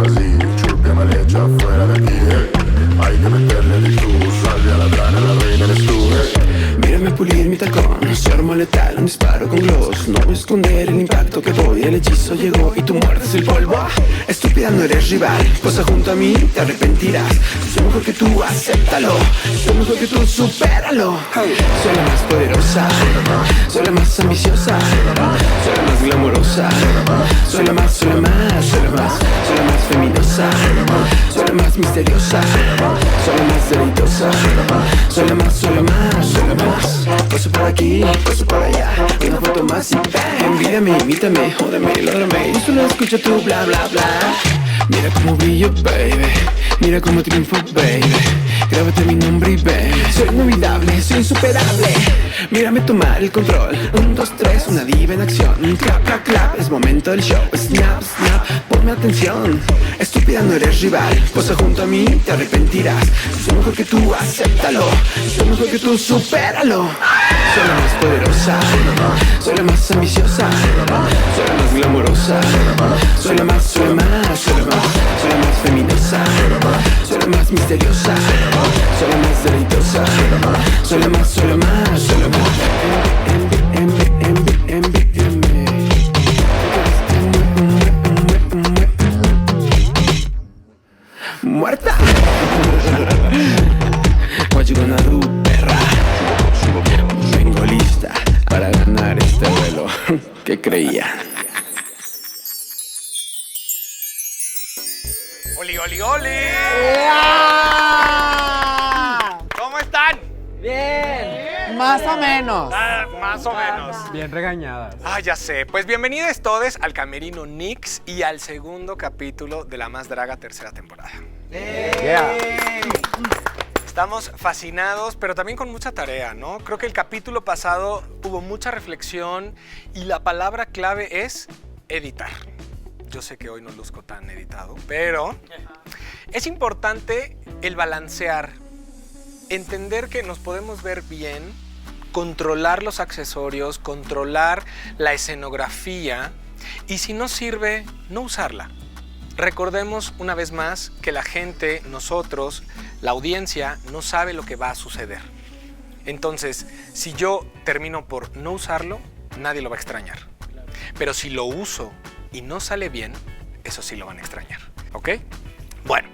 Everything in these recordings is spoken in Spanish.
así, chupi mal hecha fuera de aquí, hay que meterle de tú, salve a la grana, la reina eres tú, Mírame pulir mi tacón, su arma letal, un disparo con gloss. No voy a esconder el impacto que doy, el hechizo llegó y tú muerdes el polvo. Estúpida, no eres rival, posa junto a mí, te arrepentirás. Soy mejor que tú, acéptalo, soy mejor que tú, supéralo. Soy la más poderosa, soy la más ambiciosa, soy la más glamorosa, soy la más, soy la más, soy la más, soy la más feminosa, soy la más misteriosa, soy la más deleitosa, soy la más, soy la más, soy la más. Paso por aquí, paso por allá, una foto más y bang. Envídame, imítame, jódeme, lógrame, yo solo escucho tu bla bla bla. Mira cómo brillo, baby, mira cómo triunfo, baby. Grábate mi nombre y ve, soy inolvidable, soy insuperable. Mírame tomar el control, 1, 2, 3, una diva en acción. Clap, clap, clap, es momento del show. Snap, snap, ponme atención. Estúpida, no eres rival, posa junto a mí, te arrepentirás. Soy mejor que tú, acéptalo, soy mejor que tú, supéralo. Soy la más poderosa, soy la más ambiciosa, soy la más glamorosa, soy la más, soy la más, soy la más, soy la más feminosa, soy la más misteriosa, soy la más deleitosa, soy la más, soy la más, soy la más. Muerta. What you gonna do, perra? Vengo lista para ganar este duelo. ¿Qué creían? ¡Oli, oli, oli! ¿Cómo están? Bien. Más o menos. Más o menos. Bien regañadas. Ya sé. Pues bienvenidos todos al Camerino Nix y al segundo capítulo de La Más Draga tercera temporada. Estamos fascinados, pero también con mucha tarea, ¿no? Creo que el capítulo pasado hubo mucha reflexión y la palabra clave es editar. Yo sé que hoy no luzco tan editado, pero es importante el balancear, entender que nos podemos ver bien, controlar los accesorios, controlar la escenografía y si no sirve, no usarla. Recordemos una vez más que la gente, nosotros, la audiencia, no sabe lo que va a suceder. Entonces, si yo termino por no usarlo, nadie lo va a extrañar. Pero si lo uso y no sale bien, eso sí lo van a extrañar, ¿ok? Bueno,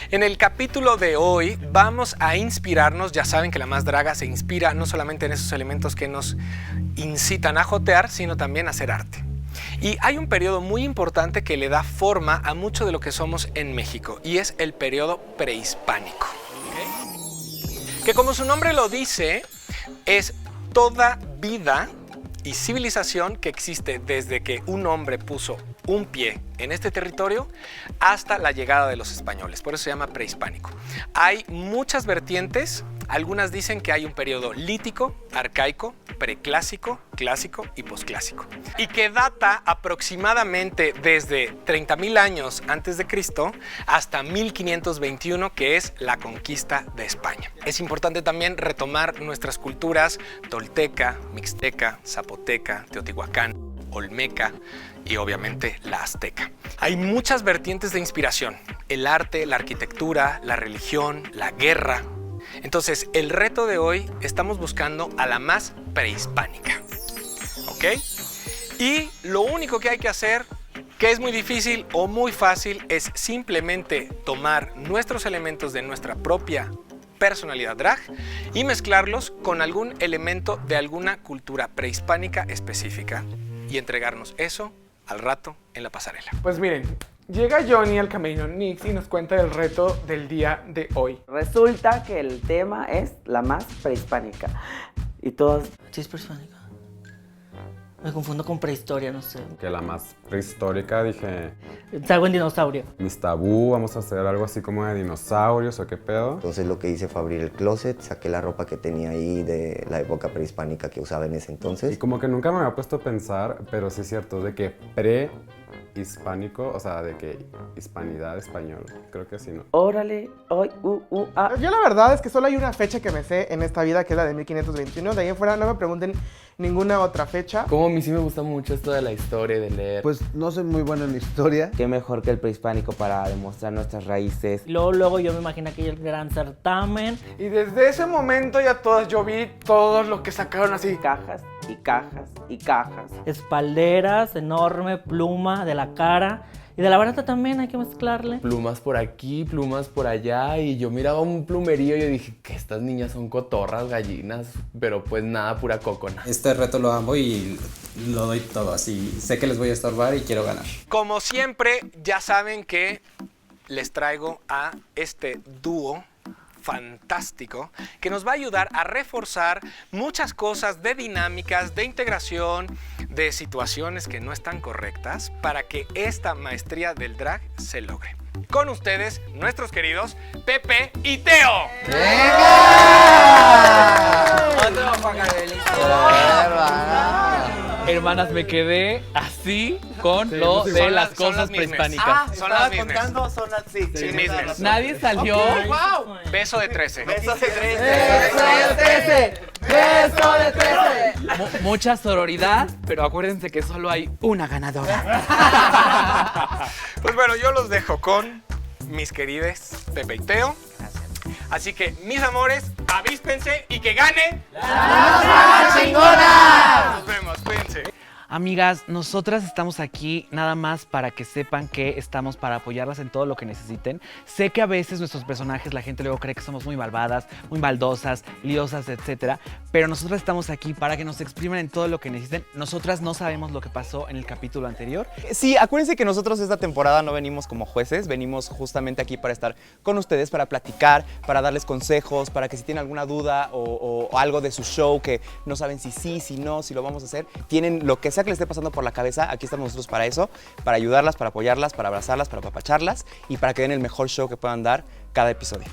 en el capítulo de hoy vamos a inspirarnos, ya saben que La Más Draga se inspira no solamente en esos elementos que nos incitan a jotear, sino también a hacer arte. Y hay un periodo muy importante que le da forma a mucho de lo que somos en México y es el periodo prehispánico, ¿okay? Que como su nombre lo dice, es toda vida y civilización que existe desde que un hombre puso un pie en este territorio hasta la llegada de los españoles. Por eso se llama prehispánico. Hay muchas vertientes. Algunas dicen que hay un periodo lítico, arcaico, preclásico, clásico y posclásico. Y que data aproximadamente desde 30.000 años antes de Cristo hasta 1521, que es la conquista de España. Es importante también retomar nuestras culturas tolteca, mixteca, zapoteca, teotihuacán, olmeca y obviamente la azteca. Hay muchas vertientes de inspiración: el arte, la arquitectura, la religión, la guerra. Entonces, el reto de hoy estamos buscando a la más prehispánica, ¿ok? Y lo único que hay que hacer, que es muy difícil o muy fácil, es simplemente tomar nuestros elementos de nuestra propia personalidad drag y mezclarlos con algún elemento de alguna cultura prehispánica específica y entregarnos eso al rato en la pasarela. Pues miren, llega Johnny al Camerino Nix y nos cuenta el reto del día de hoy. Resulta que el tema es la más prehispánica. Y todos... Sí, es prehispánica. Me confundo con prehistoria, no sé. Que la más prehistórica, dije, Salgo en dinosaurio. mis tabú, vamos a hacer algo así como de dinosaurios o qué pedo. Entonces lo que hice fue abrir el closet, saqué la ropa que tenía ahí de la época prehispánica que usaba en ese Y entonces. como que nunca me había puesto a pensar, pero sí es cierto, de que prehispánico, o sea, de que hispanidad, español, creo que sí, ¿no? Órale, hoy, Yo la verdad es que solo hay una fecha que me sé en esta vida, que es la de 1521. De ahí en fuera no me pregunten ninguna otra fecha. Como a mí sí me gusta mucho esto de la historia, de leer. Pues no soy muy bueno en historia. Qué mejor que el prehispánico para demostrar nuestras raíces. Luego yo me imagino aquel gran certamen. Y desde ese momento ya todos, yo vi todos los que sacaron así. Cajas y cajas y cajas. Espalderas, enorme, pluma de la cara. Y de la barata también hay que mezclarle. Plumas por aquí, plumas por allá. Y yo miraba un plumerío y yo dije que estas niñas son cotorras, gallinas. Pero pues nada, pura cocona. Este reto lo amo y lo doy todo. Así sé que les voy a estorbar y quiero ganar. Como siempre, ya saben que les traigo a este dúo fantástico que nos va a ayudar a reforzar muchas cosas de dinámicas, de integración, de situaciones que no están correctas para que esta maestría del drag se logre. Con ustedes, nuestros queridos Pepe y Teo. Hermanas, me quedé así con lo de las cosas prehispánicas. Son las mismas. contando, son las sí, mismas. Nadie salió. Wow. Beso de 13. Beso de 13. Beso de 13. Mucha sororidad, pero acuérdense que solo hay una ganadora. Pues bueno, yo los dejo con mis queridos Pepe y Teo. Así que, mis amores, avíspense y que gane ¡La chingona! Nos vemos, cuídense. Amigas, nosotras estamos aquí nada más para que sepan que estamos para apoyarlas en todo lo que necesiten. Sé que a veces nuestros personajes, la gente luego cree que somos muy malvadas, muy maldosas, liosas, etcétera, pero nosotras estamos aquí para que nos expriman en todo lo que necesiten. Nosotras no sabemos lo que pasó en el capítulo anterior. Sí, acuérdense que nosotros esta temporada no venimos como jueces, venimos justamente aquí para estar con ustedes, para platicar, para darles consejos, para que si tienen alguna duda o algo de su show que no saben si sí, si no, si lo vamos a hacer, tienen lo que sea que les esté pasando por la cabeza, aquí estamos nosotros para eso, para ayudarlas, para apoyarlas, para abrazarlas, para apapacharlas y para que den el mejor show que puedan dar cada episodio.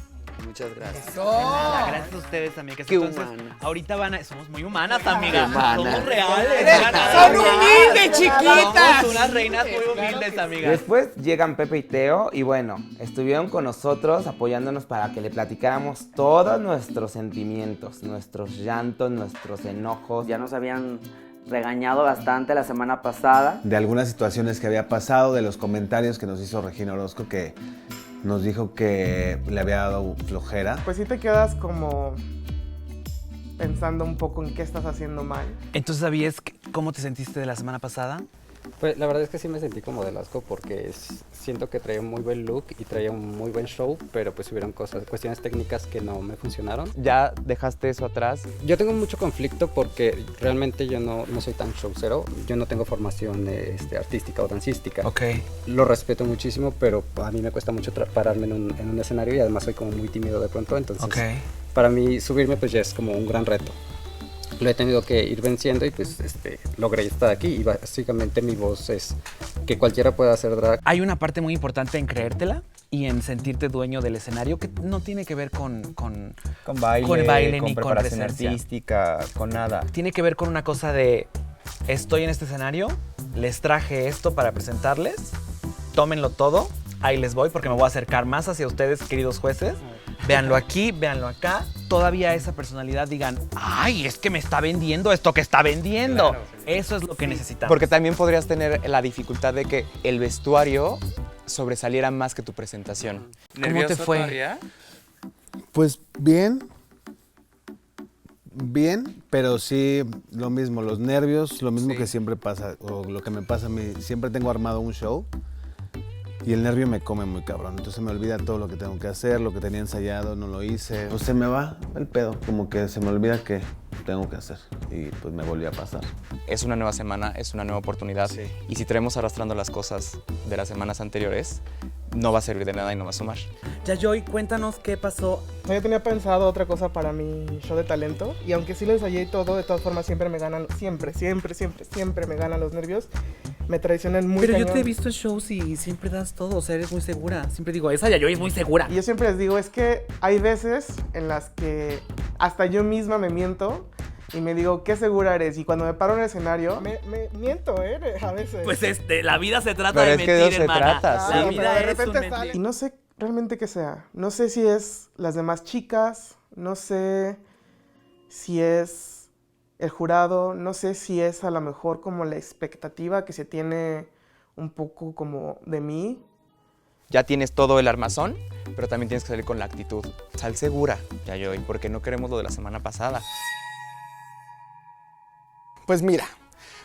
Muchas gracias. Gracias a ustedes, amigas. Qué Entonces, humanas. ahorita somos muy humanas, amigas. Humanas. Somos reales. Son humildes, chiquitas. Somos unas reinas muy humildes, amigas. Después llegan Pepe y Teo y bueno, estuvieron con nosotros apoyándonos para que le platicáramos todos nuestros sentimientos, nuestros llantos, nuestros enojos. Ya nos habían regañado bastante la semana pasada. De algunas situaciones que había pasado, de los comentarios que nos hizo Regina Orozco, que nos dijo que le había dado flojera. Pues sí te quedas como pensando un poco en qué estás haciendo mal. Entonces, ¿sabías cómo te sentiste de la semana pasada? Pues la verdad es que sí me sentí como del asco porque siento que traía un muy buen look y traía un muy buen show, pero pues hubieron cuestiones técnicas que no me funcionaron. ¿Ya dejaste eso atrás? Yo tengo mucho conflicto porque realmente yo no soy tan showcero, yo no tengo formación artística o dancística. Ok. Lo respeto muchísimo, pero a mí me cuesta mucho pararme en un escenario y además soy como muy tímido de pronto, entonces para mí subirme pues ya es como un gran reto. Lo he tenido que ir venciendo y pues logré estar aquí y básicamente mi voz es que cualquiera pueda hacer drag. Hay una parte muy importante en creértela y en sentirte dueño del escenario que no tiene que ver con baile ni con preparación presencia artística, con nada. Tiene que ver con una cosa de estoy en este escenario, les traje esto para presentarles, tómenlo todo, ahí les voy porque me voy a acercar más hacia ustedes, queridos jueces. Véanlo aquí, véanlo acá. Todavía esa personalidad digan, ay, es que me está vendiendo esto que está vendiendo. Claro, sí. Eso es lo que necesitamos. Porque también podrías tener la dificultad de que el vestuario sobresaliera más que tu presentación. ¿Cómo te fue? Todavía? Pues bien, pero sí lo mismo, los nervios, lo mismo que siempre pasa, o lo que me pasa a mí, siempre tengo armado un show y el nervio me come muy cabrón, entonces me olvida todo lo que tengo que hacer, lo que tenía ensayado, no lo hice, o se me va el pedo, como que se me olvida que tengo que hacer y pues me volvió a pasar. Es una nueva semana, es una nueva oportunidad y si traemos arrastrando las cosas de las semanas anteriores, no va a servir de nada y no va a sumar. Yayoy, cuéntanos qué pasó. Yo tenía pensado otra cosa para mi show de talento y aunque sí lo ensayé y todo, de todas formas siempre me ganan, siempre me ganan los nervios. Me traicionan muy Pero cañón. yo te he visto en shows y siempre das todo, o sea, eres muy segura. Siempre digo, esa Yayoy es muy segura. Y yo siempre les digo, es que hay veces en las que hasta yo misma me miento y me digo, qué segura eres. Y cuando me paro en el escenario, me miento, a veces. Pues la vida se trata pero de es mentir, que de eso hermana. se trata, La sí. vida de es repente un sale. mentir. Y no sé realmente qué sea. No sé si es las demás chicas, no sé si es el jurado, no sé si es a lo mejor como la expectativa que se tiene un poco como de mí. Ya tienes todo el armazón, pero también tienes que salir con la actitud. Sal segura, Yayoi, porque no queremos lo de la semana pasada. Pues mira,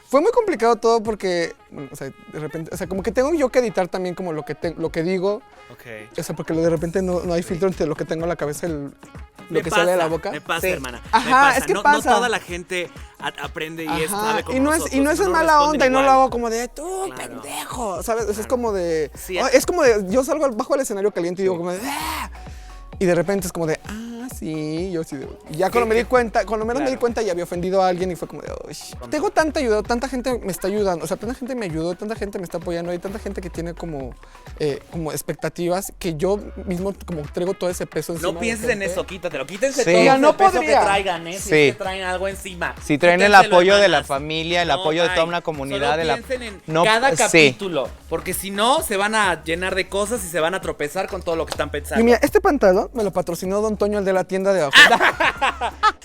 fue muy complicado todo porque, o sea, de repente, o sea, como que tengo yo que editar también como lo que digo. Ok. O sea, porque de repente no hay filtro entre lo que tengo en la cabeza y lo que pasa, sale de la boca. Me pasa, Sí. hermana. Ajá, me pasa. es que no, pasa. No toda la gente aprende y sabe como y no nosotros. es, y no es en nos mala responden onda y no lo igual. hago como de tú, Claro. pendejo, ¿sabes? Es como de, Sí, es como de, yo salgo bajo el escenario caliente y digo como de, ¡ah! Y de repente es como de, sí, yo sí. Y ya cuando me di cuenta, cuando menos me di cuenta ya había ofendido a alguien y fue como de, uy, tengo tanta ayuda, tanta gente me está ayudando, o sea, tanta gente me ayudó, tanta gente me está apoyando, hay tanta gente que tiene como expectativas que yo mismo como traigo todo ese peso encima. No pienses en eso, quítatelo. Quítense Sí. todo Ya ese no peso podría. que traigan, ¿eh? Si Sí. es que traen algo encima. Si traen el Quítenselo, apoyo de la hermanas. familia, el No, apoyo de toda bye. una comunidad. Solo piensen en No, cada sí. capítulo, porque si no, se van a llenar de cosas y se van a tropezar con todo lo que están pensando. Y mira, este pantalón me lo patrocinó Don Toño, el de la tienda de abajo.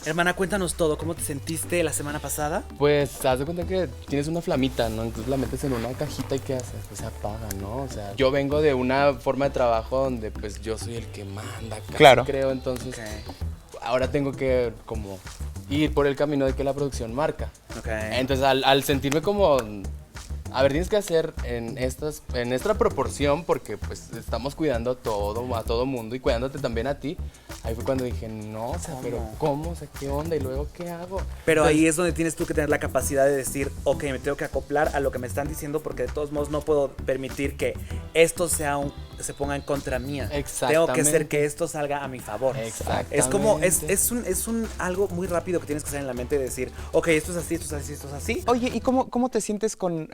Hermana, cuéntanos todo. ¿Cómo te sentiste la semana pasada? Pues, haz de cuenta que tienes una flamita, ¿no? Entonces la metes en una cajita y ¿qué haces? Pues se apaga, ¿no? O sea, yo vengo de una forma de trabajo donde pues yo soy el que manda, casi, Claro. creo, entonces ahora tengo que como ir por el camino de que la producción marca. Entonces al sentirme como, a ver, tienes que hacer en esta proporción porque pues estamos cuidando a todo mundo y cuidándote también a ti. Ahí fue cuando dije, no, o sea, pero ¿cómo? O sea, ¿qué onda? ¿Y luego qué hago? Pero Entonces, ahí es donde tienes tú que tener la capacidad de decir, ok, me tengo que acoplar a lo que me están diciendo porque de todos modos no puedo permitir que esto se ponga en contra mía. Tengo que hacer que esto salga a mi favor. Exactamente. Es como, es un algo muy rápido que tienes que hacer en la mente y decir, ok, esto es así, esto es así, esto es así. Oye, ¿y cómo te sientes con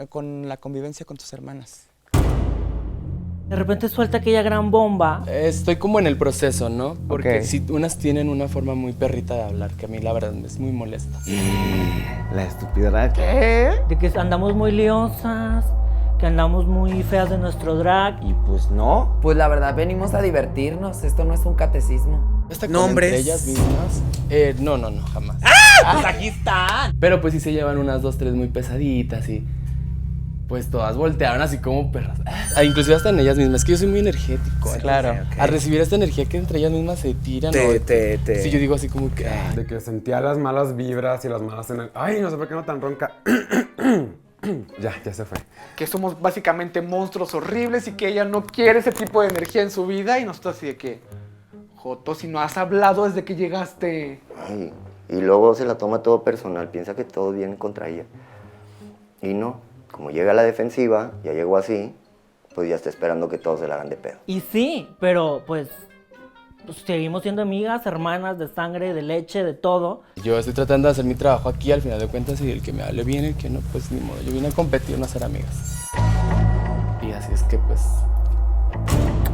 la convivencia con tus hermanas? De repente suelta aquella gran bomba. Estoy como en el proceso, ¿no? Porque Ok. si unas tienen una forma muy perrita de hablar, que a mí la verdad me es muy molesta. La estupidez. ¿Qué? De que andamos muy liosas, que andamos muy feas de nuestro drag. Y pues no, pues la verdad venimos a divertirnos, esto no es un catecismo. ¿Hasta con Nombres. entre ellas mismas? No, jamás. ¡Pues aquí están! Pero pues sí se llevan unas 2, 3 muy pesaditas y pues todas voltearon así como perras. Inclusive hasta en ellas mismas. Es que yo soy muy energético. Sí, claro. A recibir esta energía que entre ellas mismas se tiran. Sí, yo digo así como que... De que sentía las malas vibras y las malas Ay, no sé por qué no tan ronca. Ya se fue. Que somos básicamente monstruos horribles y que ella no quiere ese tipo de energía en su vida y nosotros así de que, Joto, si no has hablado desde que llegaste. Ay, y luego se la toma todo personal, piensa que todo viene contra ella. Y no, como llega a la defensiva, ya llegó así, pues ya está esperando que todos se la hagan de pedo. Y sí, pero pues seguimos siendo amigas, hermanas de sangre, de leche, de todo. Yo estoy tratando de hacer mi trabajo aquí, al final de cuentas, y el que me hable bien, el que no, pues ni modo. Yo vine a competir, no a ser amigas. Y así es que pues...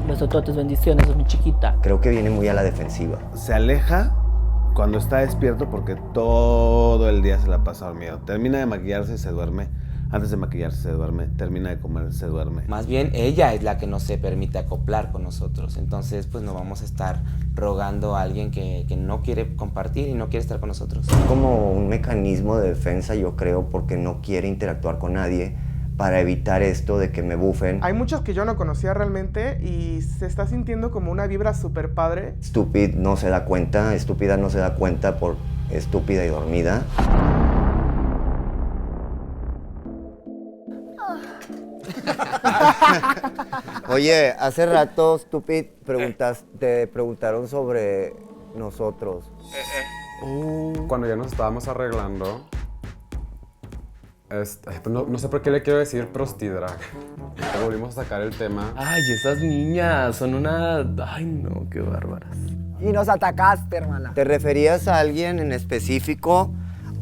Besototes, bendiciones, mi chiquita. Creo que viene muy a la defensiva. Se aleja cuando está despierto porque todo el día se la pasa dormido. Termina de maquillarse y se duerme. Antes de maquillarse se duerme. Termina de comer, se duerme. Más bien ella es la que no se permite acoplar con nosotros. Entonces pues no vamos a estar rogando a alguien que no quiere compartir y no quiere estar con nosotros. Es como un mecanismo de defensa, yo creo, porque no quiere interactuar con nadie para evitar esto de que me bufen. Hay muchos que yo no conocía realmente y se está sintiendo como una vibra súper padre. Estúpida no se da cuenta por estúpida y dormida. Oye, hace rato, Stupid, te preguntaron sobre nosotros. Cuando ya nos estábamos arreglando, no sé por qué le quiero decir prostidrag. Volvimos a sacar el tema. Ay, esas niñas son una... Ay, no, qué bárbaras. Y nos atacaste, hermana. ¿Te referías a alguien en específico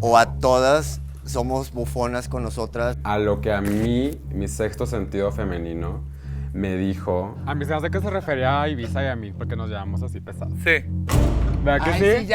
o a todas somos bufonas con nosotras? A lo que a mí, mi sexto sentido femenino, me dijo... A mí se me hace que se refería a Ibiza y a mí, porque nos llevamos así pesados. Sí. ¿Verdad que Ay, sí?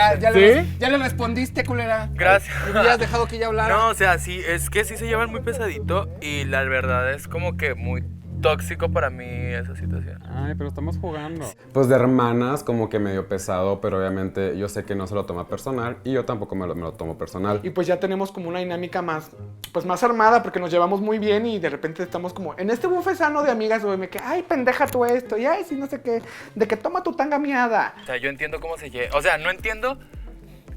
ya le respondiste, culera. Gracias. Me hubieras dejado que ella hablara. No, o sea, sí, es que sí se llevan muy pesadito y la verdad es como que muy tóxico para mí esa situación. Ay, pero estamos jugando. Pues de hermanas como que medio pesado, pero obviamente yo sé que no se lo toma personal y yo tampoco me lo tomo personal. Y pues ya tenemos como una dinámica más, pues más armada porque nos llevamos muy bien y de repente estamos como en este buffet sano de amigas, güey, me que, ay, pendeja tú esto, y ay, sí, no sé qué, de que toma tu tanga miada. O sea, yo entiendo cómo se lleva, o sea, no entiendo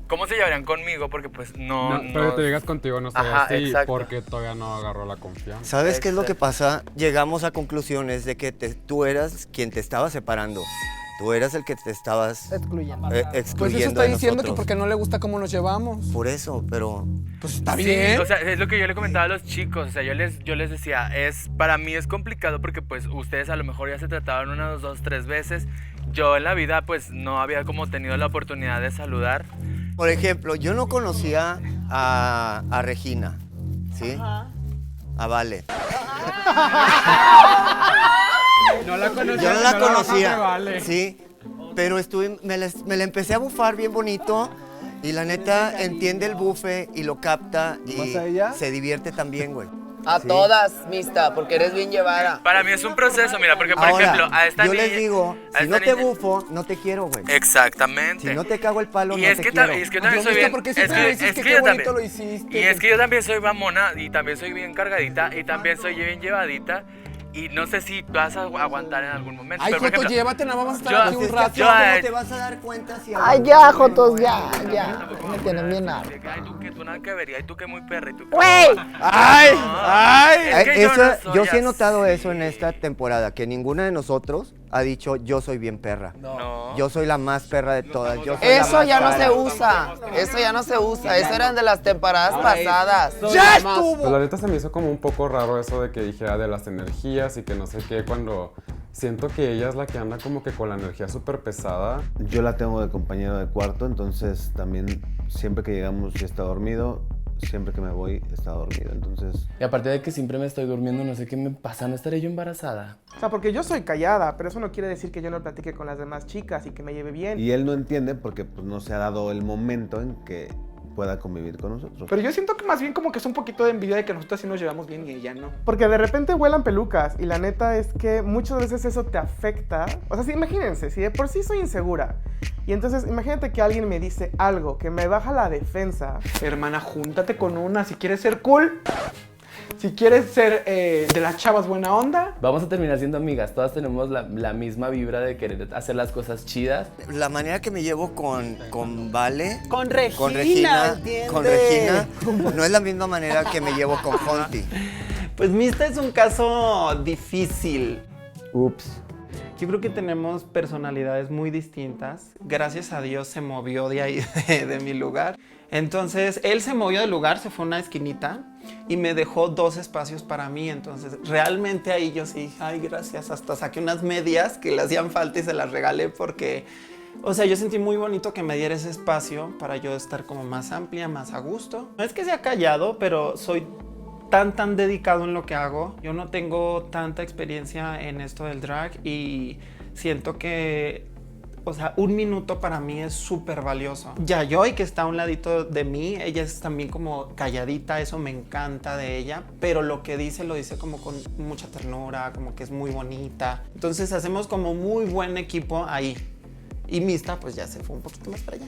cómo se llevarían conmigo porque pues no... Pero te llegas contigo, no sé, Ajá, así, exacto. porque todavía no agarró la confianza. ¿Sabes qué es lo que pasa? Llegamos a conclusiones de que tú eras quien te estaba separando. Tú eras el que te estabas excluyendo. Pues eso está diciendo que porque no le gusta cómo nos llevamos. Por eso, pero... Pues está bien. O sea, es lo que yo le comentaba a los chicos, o sea, yo les decía, para mí es complicado porque pues ustedes a lo mejor ya se trataban unas 2, 3 veces. Yo en la vida pues no había como tenido la oportunidad de saludar. Por ejemplo, yo no conocía a Regina, ¿sí? A Vale. No la conocía. Yo no la conocía, Vale. sí, pero me la empecé a bufar bien bonito y la neta entiende el bufe y lo capta y se divierte también, güey. A todas, mista, porque eres bien llevada. Para mí es un proceso, mira, porque por Ahora, ejemplo, a esta yo niña... les digo, a si esta no te niña- bufo, no te quiero, güey. Exactamente. Si no te cago el palo, Y no es te que, quiero. es que yo también soy bien... porque es siempre me dices es que que qué yo bonito también- lo hiciste. Y es que yo también soy mamona y también soy bien cargadita y también soy bien llevadita. Y no sé si vas a aguantar en algún momento. Ay, pero, por Joto, ejemplo, llévate, nada más vamos a estar yo- aquí un rato. ¿Cómo te vas a dar cuenta si... Ay, ya, Jotos, ya. Me tienen bien harto. Ay, tú que tú nada que ver, y tú que muy perra, y tú que... ¡Güey! ¡Ay! No, ¡Ay! es que yo no soy yo sí he así. notado eso en esta temporada, que ninguna de nosotros ha dicho yo soy bien perra. No. Yo soy la más perra de todas. Yo soy Eso la más ya no rara. se usa. Eso ya no se usa. Eso eran de las temporadas pasadas. ¡Ya estuvo! Pues la neta se me hizo como un poco raro eso de que dijera de las energías y que no sé qué, cuando siento que ella es la que anda como que con la energía súper pesada. Yo la tengo de compañero de cuarto, entonces también siempre que llegamos ya está dormido, siempre que me voy está dormido, entonces... Y aparte de que siempre me estoy durmiendo, no sé qué me pasa, ¿no estaré yo embarazada? O sea, porque yo soy callada, pero eso no quiere decir que yo no platique con las demás chicas y que me lleve bien. Y él no entiende porque pues, no se ha dado el momento en que pueda convivir con nosotros. Pero yo siento que más bien como que es un poquito de envidia de que nosotros sí nos llevamos bien y ella no. Porque de repente vuelan pelucas y la neta es que muchas veces eso te afecta. O sea, sí, imagínense, si de por sí soy insegura y entonces imagínate que alguien me dice algo que me baja la defensa. Hermana, júntate con una si quieres ser cool. Si quieres ser de las chavas buena onda. Vamos a terminar siendo amigas, todas tenemos la misma vibra de querer hacer las cosas chidas. La manera que me llevo con Vale, Con Regina, con Regina, ¿entiendes? con Regina, no es la misma manera que me llevo con Fonti. Pues Mista es un caso difícil. Ups. Yo creo que tenemos personalidades muy distintas. Gracias a Dios se movió de ahí, de mi lugar. Entonces, él se movió del lugar, se fue a una esquinita y me dejó 2 espacios para mí. Entonces, realmente ahí yo sí, ay, gracias. Hasta saqué unas medias que le hacían falta y se las regalé porque, o sea, yo sentí muy bonito que me diera ese espacio para yo estar como más amplia, más a gusto. No es que sea callado, pero soy tan dedicado en lo que hago. Yo no tengo tanta experiencia en esto del drag y siento que, o sea, 1 minuto para mí es súper valioso. Yayoi, que está a un ladito de mí, ella es también como calladita, eso me encanta de ella, pero lo que dice lo dice como con mucha ternura, como que es muy bonita. Entonces hacemos como muy buen equipo ahí. Y Mista pues ya se fue un poquito más para allá.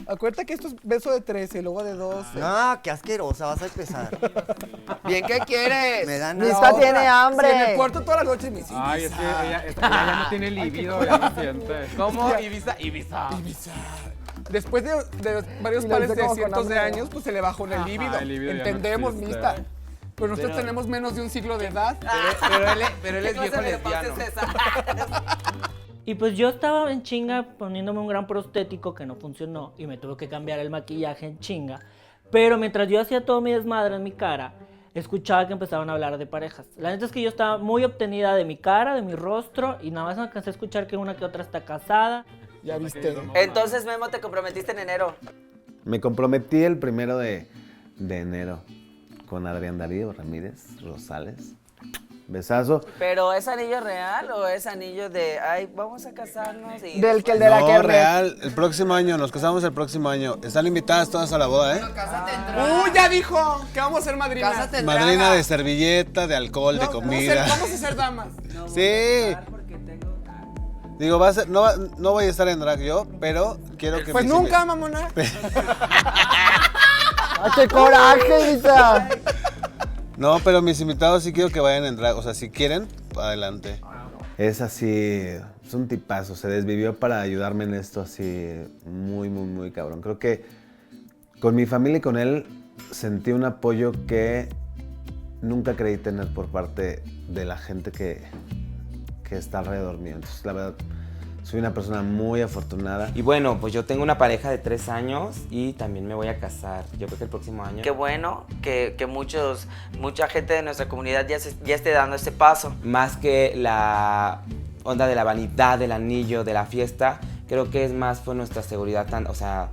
Acuérdate que esto es beso de 13, luego de 12. No, qué asquerosa, vas a empezar. ¿Bien qué quieres? Me dan Mista ahora. tiene hambre. Se me cuarto todas las noches y me dice, Ay, es que ella ya no tiene libido, ya lo siente. ¿Cómo? Ibiza. Después de varios Y pares le de dice como cientos con de hambre. años, pues se le bajó el líbido. el líbido ya no Entendemos, existe. Mista. Pero nosotros tenemos menos de un siglo de edad. Pero él es viejo lesbiano. Y pues yo estaba en chinga poniéndome un gran prostético que no funcionó y me tuve que cambiar el maquillaje en chinga. Pero mientras yo hacía todo mi desmadre en mi cara, escuchaba que empezaban a hablar de parejas. La neta es que yo estaba muy obtenida de mi cara, de mi rostro, y nada más alcancé a escuchar que una que otra está casada. Ya viste. Entonces, Memo, te comprometiste en enero. Me comprometí el 1 de enero con Adrián Darío Ramírez Rosales. Besazo. ¿Pero es anillo real o es anillo de, ay, vamos a casarnos? Y Del que el de la No, que real. El próximo año, nos casamos el próximo año. Están invitadas todas a la boda, ¿eh? Ya dijo que vamos a ser madrinas. Madrina de servilleta, de alcohol, de comida. Vamos a ser damas. Sí. Digo, no voy a estar en drag yo, pero quiero que... Pues nunca, mamona. ¡Ay, qué coraje, Isa! No, pero mis invitados sí quiero que vayan en drag. O sea, si quieren, adelante. Es así, es un tipazo. Se desvivió para ayudarme en esto así muy, muy, muy cabrón. Creo que con mi familia y con él sentí un apoyo que nunca creí tener por parte de la gente que está alrededor mío. Entonces, la verdad, soy una persona muy afortunada. Y bueno, pues yo tengo una pareja de 3 años y también me voy a casar. Yo creo que el próximo año. Qué bueno que mucha gente de nuestra comunidad ya esté dando este paso. Más que la onda de la vanidad, del anillo, de la fiesta, creo que es más por nuestra seguridad, o sea,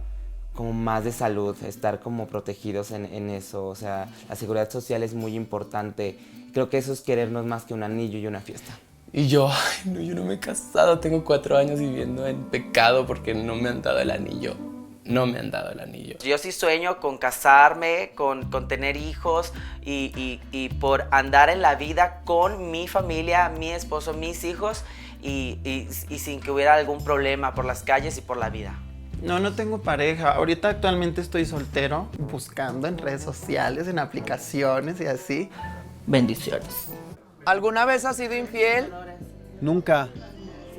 como más de salud, estar como protegidos en eso. O sea, la seguridad social es muy importante. Creo que eso es querernos más que un anillo y una fiesta. Y yo, ay, no, yo no me he casado, tengo 4 años viviendo en pecado porque no me han dado el anillo. No me han dado el anillo. Yo sí sueño con casarme, con tener hijos y por andar en la vida con mi familia, mi esposo, mis hijos y sin que hubiera algún problema por las calles y por la vida. No tengo pareja. Ahorita actualmente estoy soltero, buscando en redes sociales, en aplicaciones y así. Bendiciones. ¿Alguna vez has sido infiel? Nunca.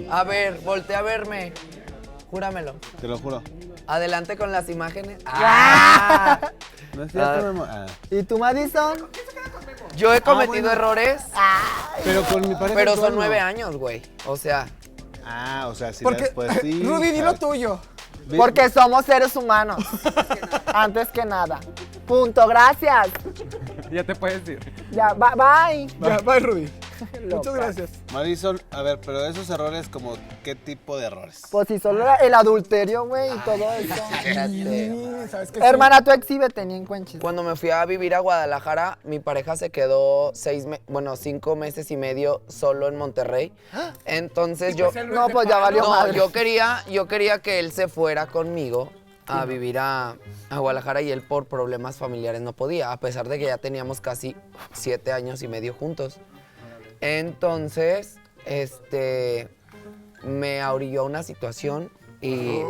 A ver, voltea a verme. Júramelo. Te lo juro. Adelante con las imágenes. No es cierto, Memo. ¿Y tú, Madison? Yo he cometido errores. Pero con mi pareja. Pero son no. 9 años, güey. O sea. O sea, si Porque, después sí. Rudy, di lo tuyo. Porque somos seres humanos. Antes que nada. Punto, gracias. Ya te puedes ir. Ya, bye. Ya, bye, Rudy. Muchas gracias. Madison, a ver, pero esos errores, como, ¿qué tipo de errores? Pues si solo era el adulterio, güey, y todo eso. ¿Sabes qué? Hermana, tú exhíbete, ni en cuenches. Cuando me fui a vivir a Guadalajara, mi pareja se quedó 5 meses y medio solo en Monterrey. Entonces yo... No, pues ya valió madre. Yo quería que él se fuera conmigo a vivir a Guadalajara y él por problemas familiares no podía, a pesar de que ya teníamos casi 7 años y medio juntos. Entonces, me ahorilló una situación y...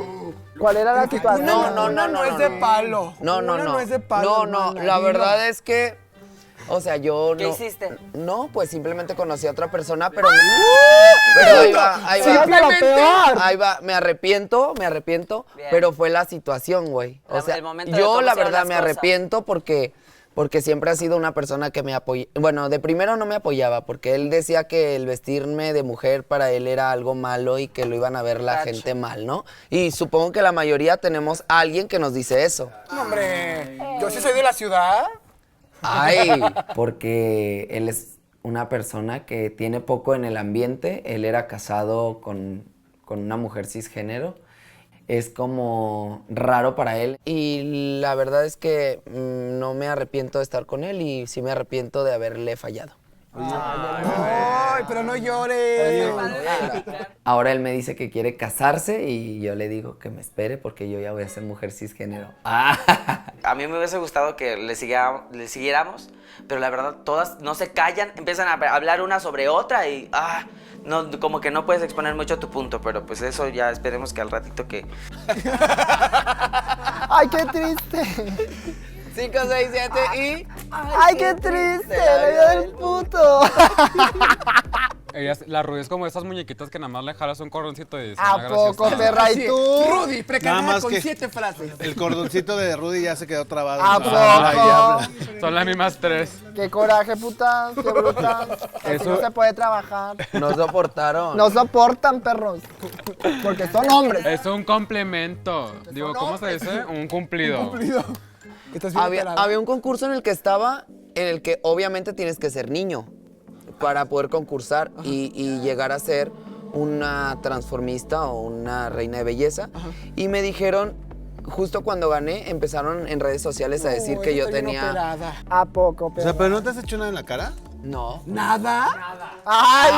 ¿Cuál era la situación? No es de palo. No es de palo. No, la verdad es que... O sea, yo ¿Qué hiciste? No, pues simplemente conocí a otra persona, pero... Pero ahí va, me arrepiento, Bien. pero fue la situación, güey. O sea, El momento de yo cómo la hicieron verdad las me cosas. arrepiento porque siempre ha sido una persona que me apoya. Bueno, de primero no me apoyaba, porque él decía que el vestirme de mujer para él era algo malo y que lo iban a ver la gente mal, ¿no? Y supongo que la mayoría tenemos a alguien que nos dice eso. No, hombre, yo sí soy de la ciudad. Ay, porque él es una persona que tiene poco en el ambiente. Él era casado con una mujer cisgénero. Es como raro para él. Y la verdad es que no me arrepiento de estar con él y sí me arrepiento de haberle fallado. Ay, pero no llores. Ahora él me dice que quiere casarse y yo le digo que me espere porque yo ya voy a ser mujer cisgénero. A mí me hubiese gustado que le siguiéramos, pero la verdad todas no se callan, empiezan a hablar una sobre otra y no, como que no puedes exponer mucho tu punto, pero pues eso ya esperemos que al ratito que... ¡Ay, qué triste! 5, 6, 7 y... ¡Ay, qué triste! ¡La vida del puto! La Rudy es como esas muñequitas que nada más le jalas un cordoncito y ¿A poco, perra? ¿Y tú? Rudy, precandida Nada más con que 7 frases. El cordoncito de Rudy ya se quedó trabado. ¿A poco? Son las mismas 3. ¡Qué coraje, puta! ¡Qué bruta! Así no se puede trabajar. No soportaron. No soportan, perros. Porque son hombres. Es un complemento. Digo, ¿cómo se dice? Un cumplido. Había un concurso en el que estaba, en el que obviamente tienes que ser niño para poder concursar y llegar a ser una transformista o una reina de belleza. Y me dijeron, justo cuando gané, empezaron en redes sociales a decir que yo tenía... ¿A poco? O sea, ¿pero no te has hecho nada en la cara? No. ¿Nada? ¡Ay,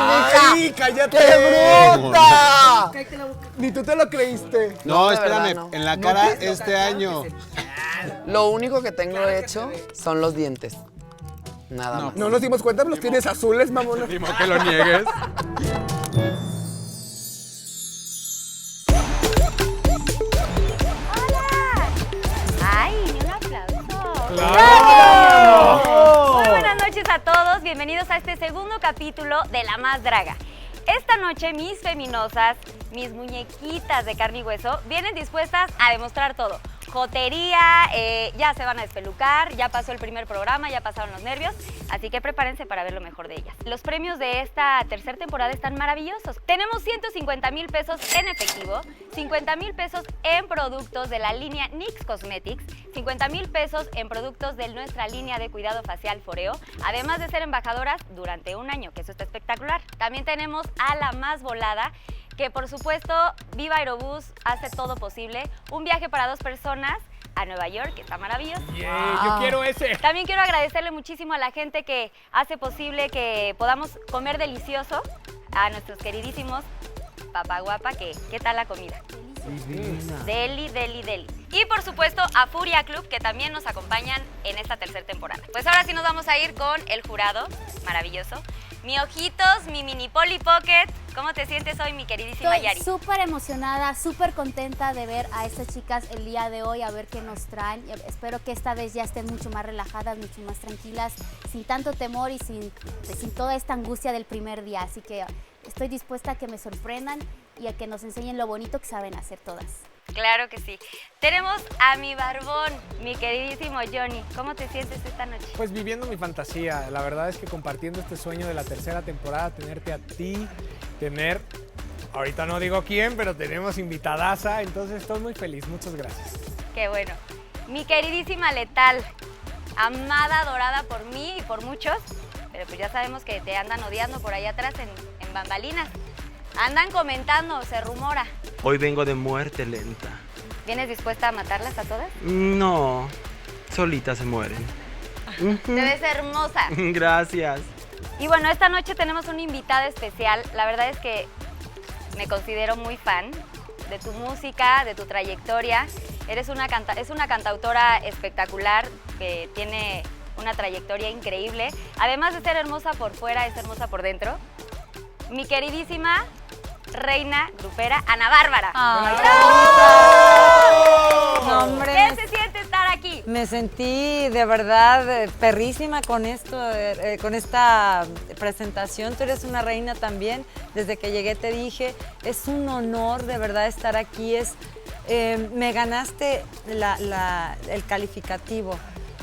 mija! cállate! ¡Qué bruta! Ni tú te lo creíste. No, de espérame, verdad, no. en la cara este año. Lo único que tengo hecho son los dientes. Nada más. No nos dimos cuenta, pero los tienes azules, mamona. Ni modo que lo niegues. ¡Ay, ni un aplauso! ¡Claro! Muy buenas noches a todos, bienvenidos a este segundo capítulo de La Más Draga. Esta noche mis feminosas, mis muñequitas de carne y hueso, vienen dispuestas a demostrar todo. Jotería, ya se van a despelucar, ya pasó el primer programa, ya pasaron los nervios, así que prepárense para ver lo mejor de ellas. Los premios de esta tercera temporada están maravillosos. Tenemos 150,000 pesos en efectivo, 50,000 pesos en productos de la línea NYX Cosmetics, 50,000 pesos en productos de nuestra línea de cuidado facial Foreo, además de ser embajadoras durante un año, que eso está espectacular. También tenemos a la más volada, que por supuesto Viva Aerobús hace todo posible, un viaje para 2 personas a Nueva York, que está maravilloso. Yo quiero ese. También quiero agradecerle muchísimo a la gente que hace posible que podamos comer delicioso, a nuestros queridísimos Papá Guapa, que ¿qué tal la comida? Deli, deli, deli. Y por supuesto a Furia Club, que también nos acompañan en esta tercera temporada. Pues ahora sí nos vamos a ir con el jurado, maravilloso. Mi ojitos, mi mini Polly Pocket. ¿Cómo te sientes hoy, mi queridísima Yari? Estoy súper emocionada, súper contenta de ver a estas chicas el día de hoy, a ver qué nos traen. Espero que esta vez ya estén mucho más relajadas, mucho más tranquilas, sin tanto temor y sin toda esta angustia del primer día. Así que estoy dispuesta a que me sorprendan y a que nos enseñen lo bonito que saben hacer todas. Claro que sí. Tenemos a mi barbón, mi queridísimo Johnny. ¿Cómo te sientes esta noche? Pues viviendo mi fantasía. La verdad es que compartiendo este sueño de la tercera temporada, tenerte a ti, tener, ahorita no digo quién, pero tenemos invitadaza, entonces estoy muy feliz. Muchas gracias. Qué bueno. Mi queridísima Letal, amada, adorada por mí y por muchos, pero pues ya sabemos que te andan odiando por allá atrás en bambalinas. Andan comentando, se rumora. Hoy vengo de muerte lenta. ¿Vienes dispuesta a matarlas a todas? No, solitas se mueren. Te ves hermosa. Gracias. Y bueno, esta noche tenemos una invitada especial. La verdad es que me considero muy fan de tu música, de tu trayectoria. Es una cantautora espectacular que tiene una trayectoria increíble. Además de ser hermosa por fuera, es hermosa por dentro. Mi queridísima reina grupera, Ana Bárbara. No, hombre, ¿Qué se siente estar aquí? Me sentí de verdad perrísima con esto, con esta presentación. Tú eres una reina también. Desde que llegué te dije, es un honor de verdad estar aquí. Me ganaste el calificativo,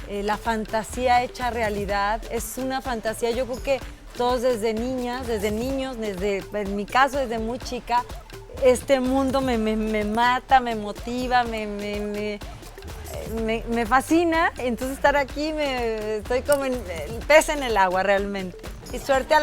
la fantasía hecha realidad. Es una fantasía, yo creo que todos desde niñas, desde niños, en mi caso desde muy chica, este mundo me mata, me motiva, me fascina. Entonces estar aquí, estoy como el pez en el agua realmente. Y suerte a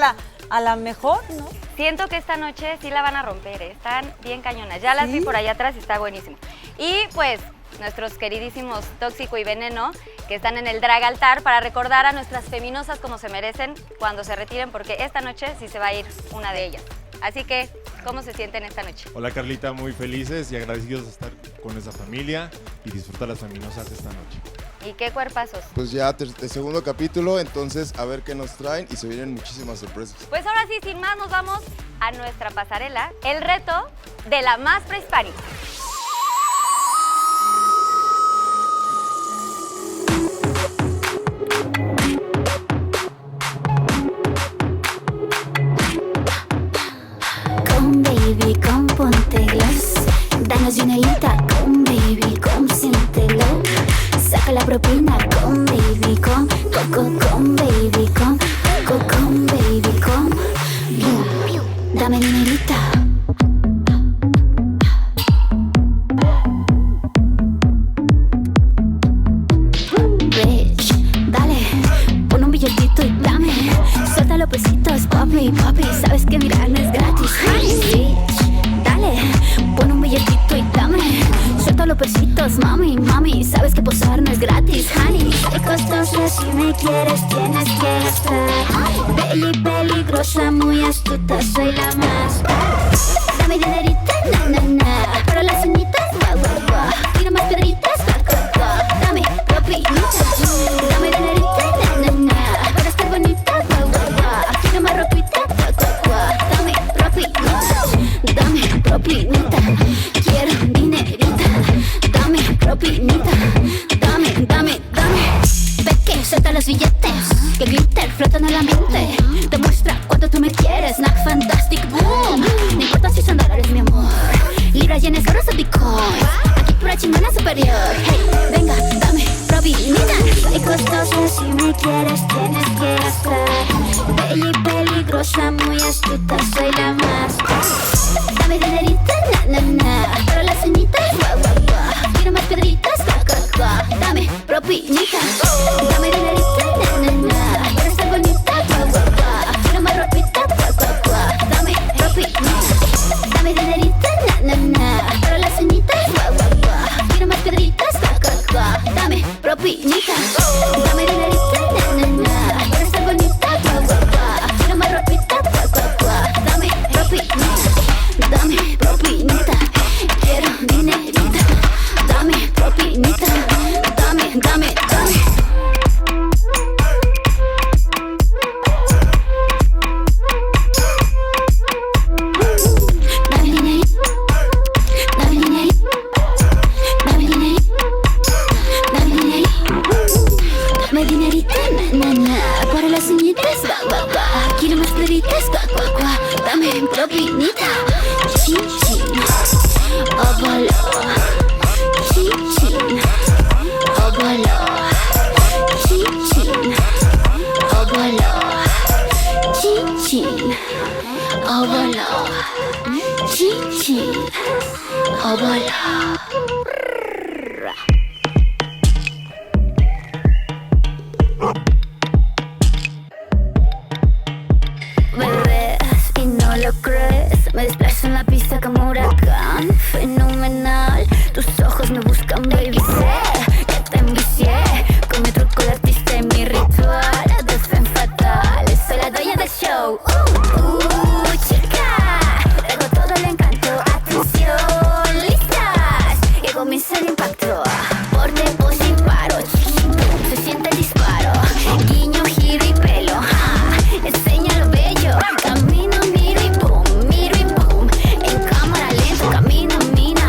la mejor, ¿no? Siento que esta noche sí la van a romper, están bien cañonas. Ya las vi por allá atrás y está buenísimo. Y pues nuestros queridísimos Tóxico y Veneno, que están en el drag altar para recordar a nuestras feminosas como se merecen cuando se retiren, porque esta noche sí se va a ir una de ellas. Así que, ¿cómo se sienten esta noche? Hola Carlita, muy felices y agradecidos de estar con esa familia y disfrutar las feminosas esta noche. ¿Y qué cuerpazos? Pues ya el segundo capítulo, entonces a ver qué nos traen y se vienen muchísimas sorpresas. Pues ahora sí, sin más, nos vamos a nuestra pasarela, el reto de la más prehispánica. Baby, come ponte gloss, danos dinerita, come baby, come siéntelo. Saca la propina, come baby, come baby, come baby, come. Dame dinerita. Bitch, dale, pon un billetito y dame. Suelta los pesitos, papi, sabes que mirar no es gratis. Bitch, dale, pon un billetito y dame. Suelta los pesitos, mami, sabes que posar no es gratis. Honey, costosa, si me quieres tienes que gastar. Bella y peligrosa, muy astuta, soy la más. Dame dinerita, na na na. Para las ceñitas, guau guau guau. Quiero más piedritas, guau guau guau. Dame propinita, dame dinerita, na na na. Para estar bonita, guau guau guau. Quiero más ropita, guau guau guau. Dame propinita, quiero dinerita. Dame propinita, dame. Peque, suelta los billetes, que glitter flota en el ambiente. Demuestra cuánto tú me quieres, snack fantastic boom. No importa si son dólares, mi amor. Libras, yenes, euros o bitcoins. Aquí pura chingona superior. Hey, venga, dame propinita. Soy costosa, si me quieres tienes que gastar. Bella y peligrosa, muy astuta, soy la más. Dame dinerita, na na na. Para las ceñitas, guau guau guau. Quiero más piedritas, guau guau guau. Dame propinita, dame dinerita, na na na. Para estar bonita, guau guau guau. Quiero más ropita, guau guau guau. Dame propinita, dame dinerita, na na na. Para las ceñitas, guau guau guau. Quiero más piedritas, guau guau guau. Dame propinita, dame dinerita, na na na. Para estar bonita, guau guau guau. Quiero más ropita, guau guau guau. Dame propinita. Dame propinita, quiero dinerita. Dame propinita, dame. Dame dinerita, na na na. Para las uñitas, guau guau guau. Quiero más piedritas, guau guau guau. Dame propinita. Chin, óvalo. Chin, óvalo. Chin, óvalo. Chin, óvalo. Chin, óvalo. Bebés y no lo crees, me desplazo en la pista como huracán. Fenomenal, tus ojos me buscan, baby. Sé que te envicié con mi truco de artista y mi ritual de femme fatal. Soy la dueña del show. Chica, traigo todo el encanto. Atención, listas, y comienza el impacto. Porte, pose y paro, se siente el disparo. Guiño, giro y pelo, enseña lo bello. Camino, miro y boom, en cámara lenta. Camina, mina,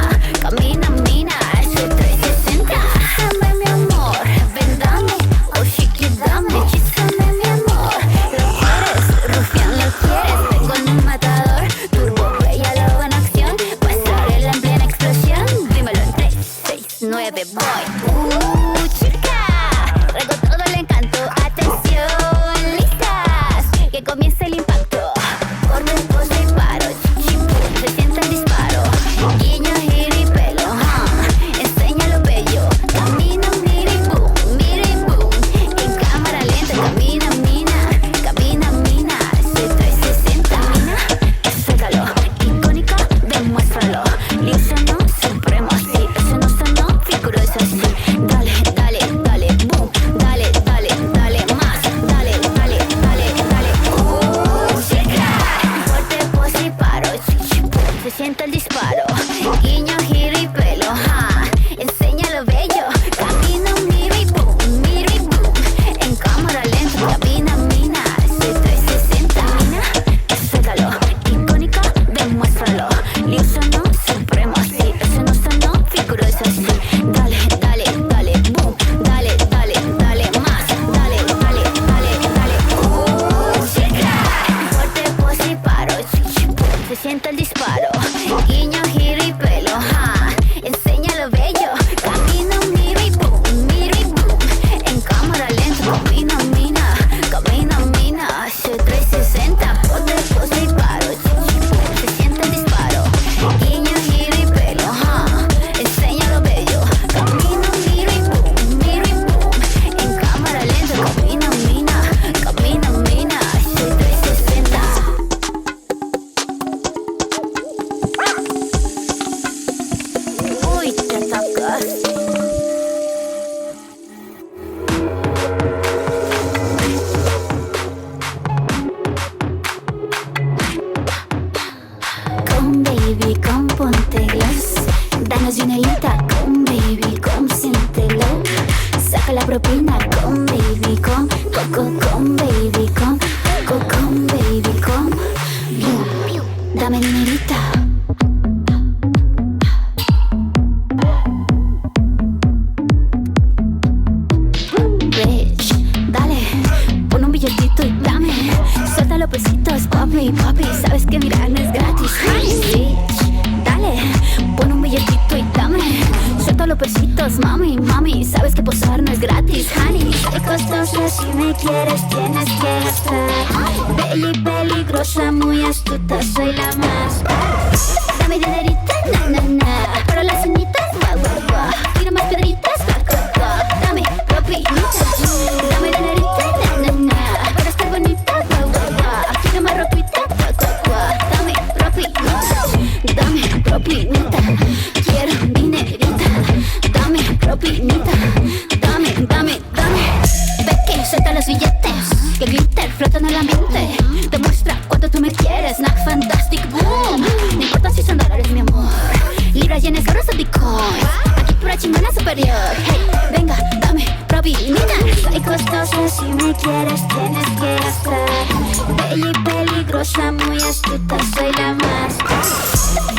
Come baby, come baby, come. Dame dinerita. Rich, dale, pon un billetito y dame. Suelta los pesitos, papi, sabes que mirar no es gratis. Rich, dale, pon un billetito y dame. Suelta los pesitos, mami, sabes que posar no es gratis. Honey, soy costosa, si me quieres tienes que gastar. Bella y peligrosa, muy astuta, soy la más. Dame dinerita, na, para las ceñitas, guau. Quiero más piedritas, guau. Dame propinita, dame dinerita, na, para estar bonita, guau. Quiero más ropita, guau. Dame propinita, quiero dinerita. Dame propinita, dame. Ve que suelta los billetes, que el glitter flota en el ambiente. Demuestra cuánto tú me quieres, Snack Fantastic Boom. No importa si son dólares, mi amor, libras, yenes, euros o bitcoins. Aquí pura chingona superior. Hey, venga, dame propinita. Soy costosa, si me quieres tienes que gastar. Bella y peligrosa, muy astuta, soy la más.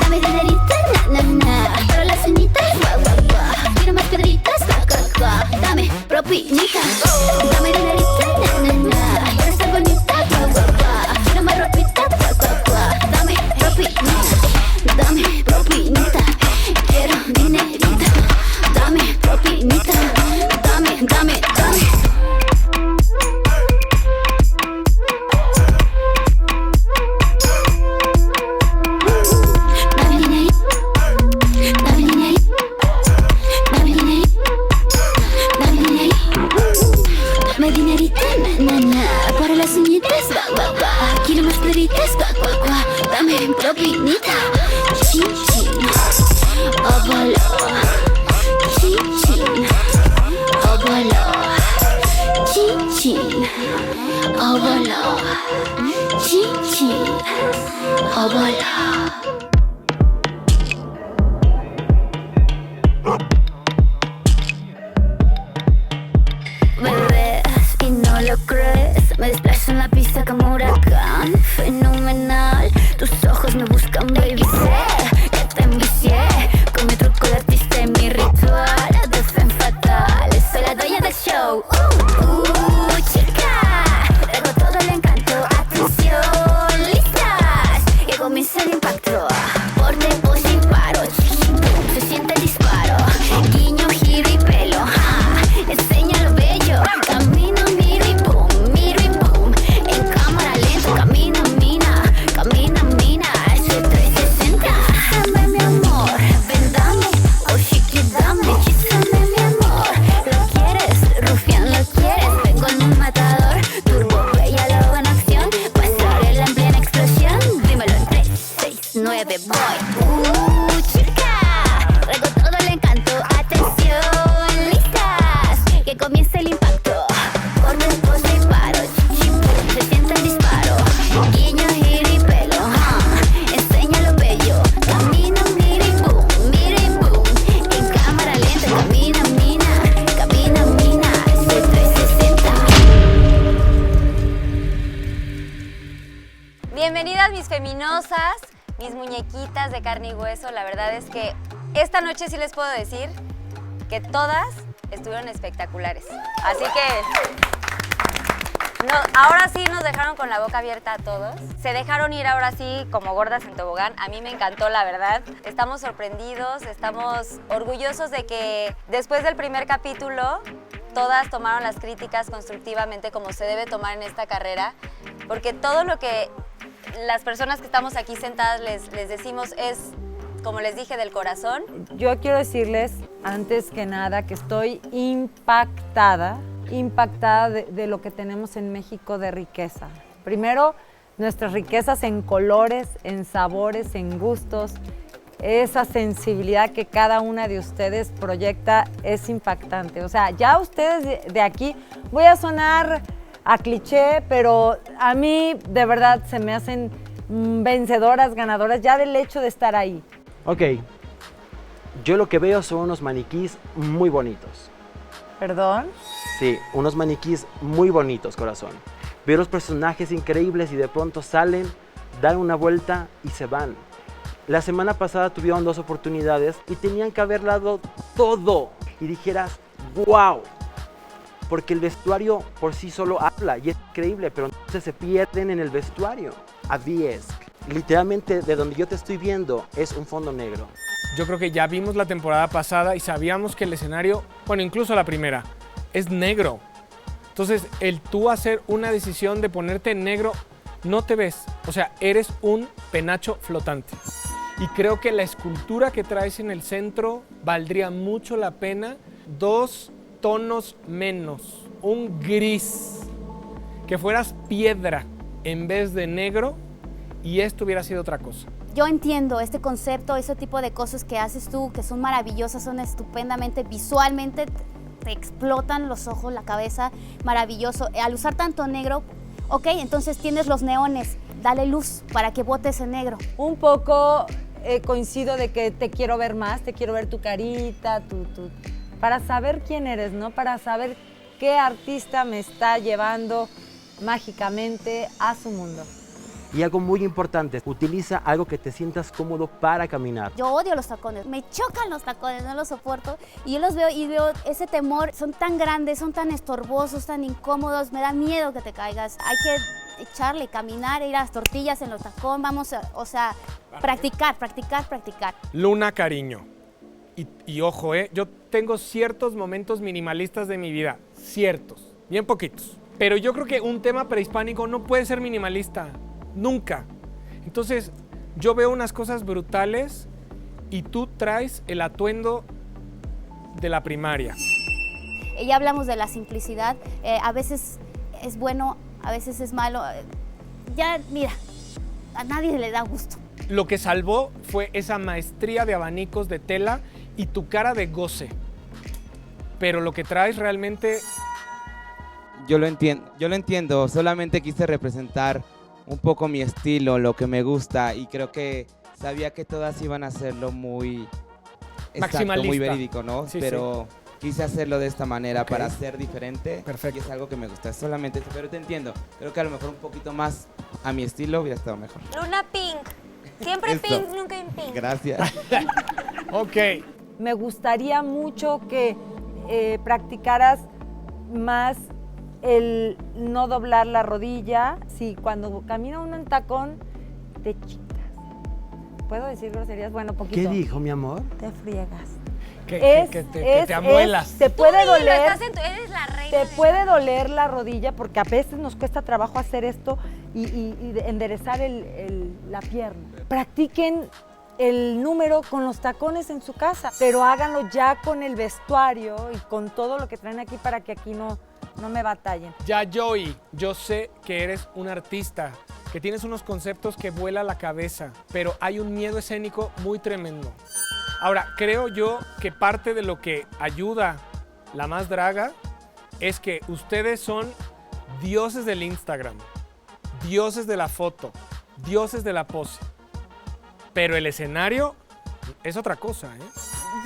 Dame dinerita, na, para las ceñitas, guau. Quiero más piedritas, guau. Dame propinita, dame dinerita, na, para estar bonita, guau. Quiero más ropita, guau. Dame propinita, quiero dinerita. Dame propinita, dame. Dame dinerita, na, para las uñitas, guau. Quiero más piedritas, guau. Dame propinita. Chin, óvalo. Chin, óvalo. Chin, óvalo. Chin, óvalo. Bebés y no lo crees, me desplazo en la pista como huracán. Fenomenal, tus ojos me buscan, baby, sé que te envicié con mi truco de artista y mi ritual de femme fatal. Soy la dueña del show, chica, traigo todo el encanto, atención, listas, y comienza el impacto. Porte, pose y paro, se siente el disparo, guiño, giro y pelo, enseña lo bello. Camino, miro y boom, en cámara lenta, camina, mina, ese 360. Dame mi amor, ven dame, oh chiqui dame, hechízame mi amor. Lo quieres, rufián, lo quieres, vengo en un matador, turbo, bella, lobo en acción, pasarela en plena explosión. Dímelo en 3, 6, 9, voy. Chica, traigo todo el encanto, atención, listas, que comience el impacto. Corte, pose y paro, se siente el disparo, guiño, giro y pelo, enseña lo bello. Camino, mira y boom, en cámara lenta, camina, mina, ese 360. Bienvenidas mis feminosas, mis muñequitas de carne y hueso. La verdad es que esta noche sí les puedo decir que todas estuvieron espectaculares. Así que ahora sí nos dejaron con la boca abierta a todos. Se dejaron ir ahora sí como gordas en tobogán. A mí me encantó, la verdad. Estamos sorprendidos, estamos orgullosos de que después del primer capítulo todas tomaron las críticas constructivamente como se debe tomar en esta carrera, porque todo lo que las personas que estamos aquí sentadas les decimos es, como les dije, del corazón. Yo quiero decirles, antes que nada, que estoy impactada de lo que tenemos en México de riqueza. Primero, nuestras riquezas en colores, en sabores, en gustos. Esa sensibilidad que cada una de ustedes proyecta es impactante. O sea, ya ustedes de aquí, voy a sonar a cliché, pero a mí de verdad se me hacen vencedoras, ganadoras, ya del hecho de estar ahí. Ok, yo lo que veo son unos maniquís muy bonitos. ¿Perdón? Sí, unos maniquís muy bonitos, corazón. Veo los personajes increíbles y de pronto salen, dan una vuelta y se van. La semana pasada tuvieron 2 oportunidades y tenían que haber dado todo. Y dijeras, wow. Porque el vestuario por sí solo habla y es increíble, pero entonces se pierden en el vestuario. Aviesk. Literalmente de donde yo te estoy viendo es un fondo negro. Yo creo que ya vimos la temporada pasada y sabíamos que el escenario, bueno, incluso la primera, es negro. Entonces, el tú hacer una decisión de ponerte en negro, no te ves. O sea, eres un penacho flotante. Y creo que la escultura que traes en el centro valdría mucho la pena 2 tonos menos, un gris, que fueras piedra en vez de negro y esto hubiera sido otra cosa. Yo entiendo este concepto, ese tipo de cosas que haces tú, que son maravillosas, son estupendamente, visualmente te explotan los ojos, la cabeza, maravilloso. Al usar tanto negro, ok, entonces tienes los neones, dale luz para que botes en negro. Un poco coincido de que te quiero ver más, te quiero ver tu carita, para saber quién eres, ¿no? Para saber qué artista me está llevando mágicamente a su mundo. Y algo muy importante, utiliza algo que te sientas cómodo para caminar. Yo odio los tacones, me chocan los tacones, no los soporto. Y yo los veo y veo ese temor, son tan grandes, son tan estorbosos, tan incómodos, me da miedo que te caigas. Hay que echarle, caminar, ir a las tortillas en los tacones, vamos a, o sea, practicar. Luna, cariño. Y ojo, yo tengo ciertos momentos minimalistas de mi vida, ciertos, bien poquitos. Pero yo creo que un tema prehispánico no puede ser minimalista. Nunca. Entonces, yo veo unas cosas brutales y tú traes el atuendo de la primaria. Ya hablamos de la simplicidad, a veces es bueno, a veces es malo. Ya, mira, a nadie le da gusto. Lo que salvó fue esa maestría de abanicos de tela y tu cara de goce. Pero lo que traes realmente... Yo lo entiendo, solamente quise representar un poco mi estilo, lo que me gusta, y creo que sabía que todas iban a hacerlo muy maximalista, muy verídico, ¿no? Sí, pero quise hacerlo de esta manera, Okay. para ser diferente. Perfecto. Y es algo que me gusta, solamente eso, pero te entiendo. Creo que a lo mejor un poquito más a mi estilo hubiera estado mejor. Luna Pink. Siempre Eso. pink, nunca en pink. Gracias. Ok. Me gustaría mucho que practicaras más el no doblar la rodilla. Sí, cuando camina uno en tacón, te chicas. ¿Puedo decir groserías? Bueno, poquito. ¿Qué dijo, mi amor? Te friegas. Que te amuelas. Te puede doler. Eres la reina. Te puede doler la rodilla porque a veces nos cuesta trabajo hacer esto y enderezar la pierna. Practiquen el número con los tacones en su casa, pero háganlo ya con el vestuario y con todo lo que traen aquí para que aquí no me batallen. Ya, Joey, yo sé que eres un artista, que tienes unos conceptos que vuela la cabeza, pero hay un miedo escénico muy tremendo. Ahora, creo yo que parte de lo que ayuda La Más Draga es que ustedes son dioses del Instagram, dioses de la foto, dioses de la pose, pero el escenario es otra cosa, ¿eh?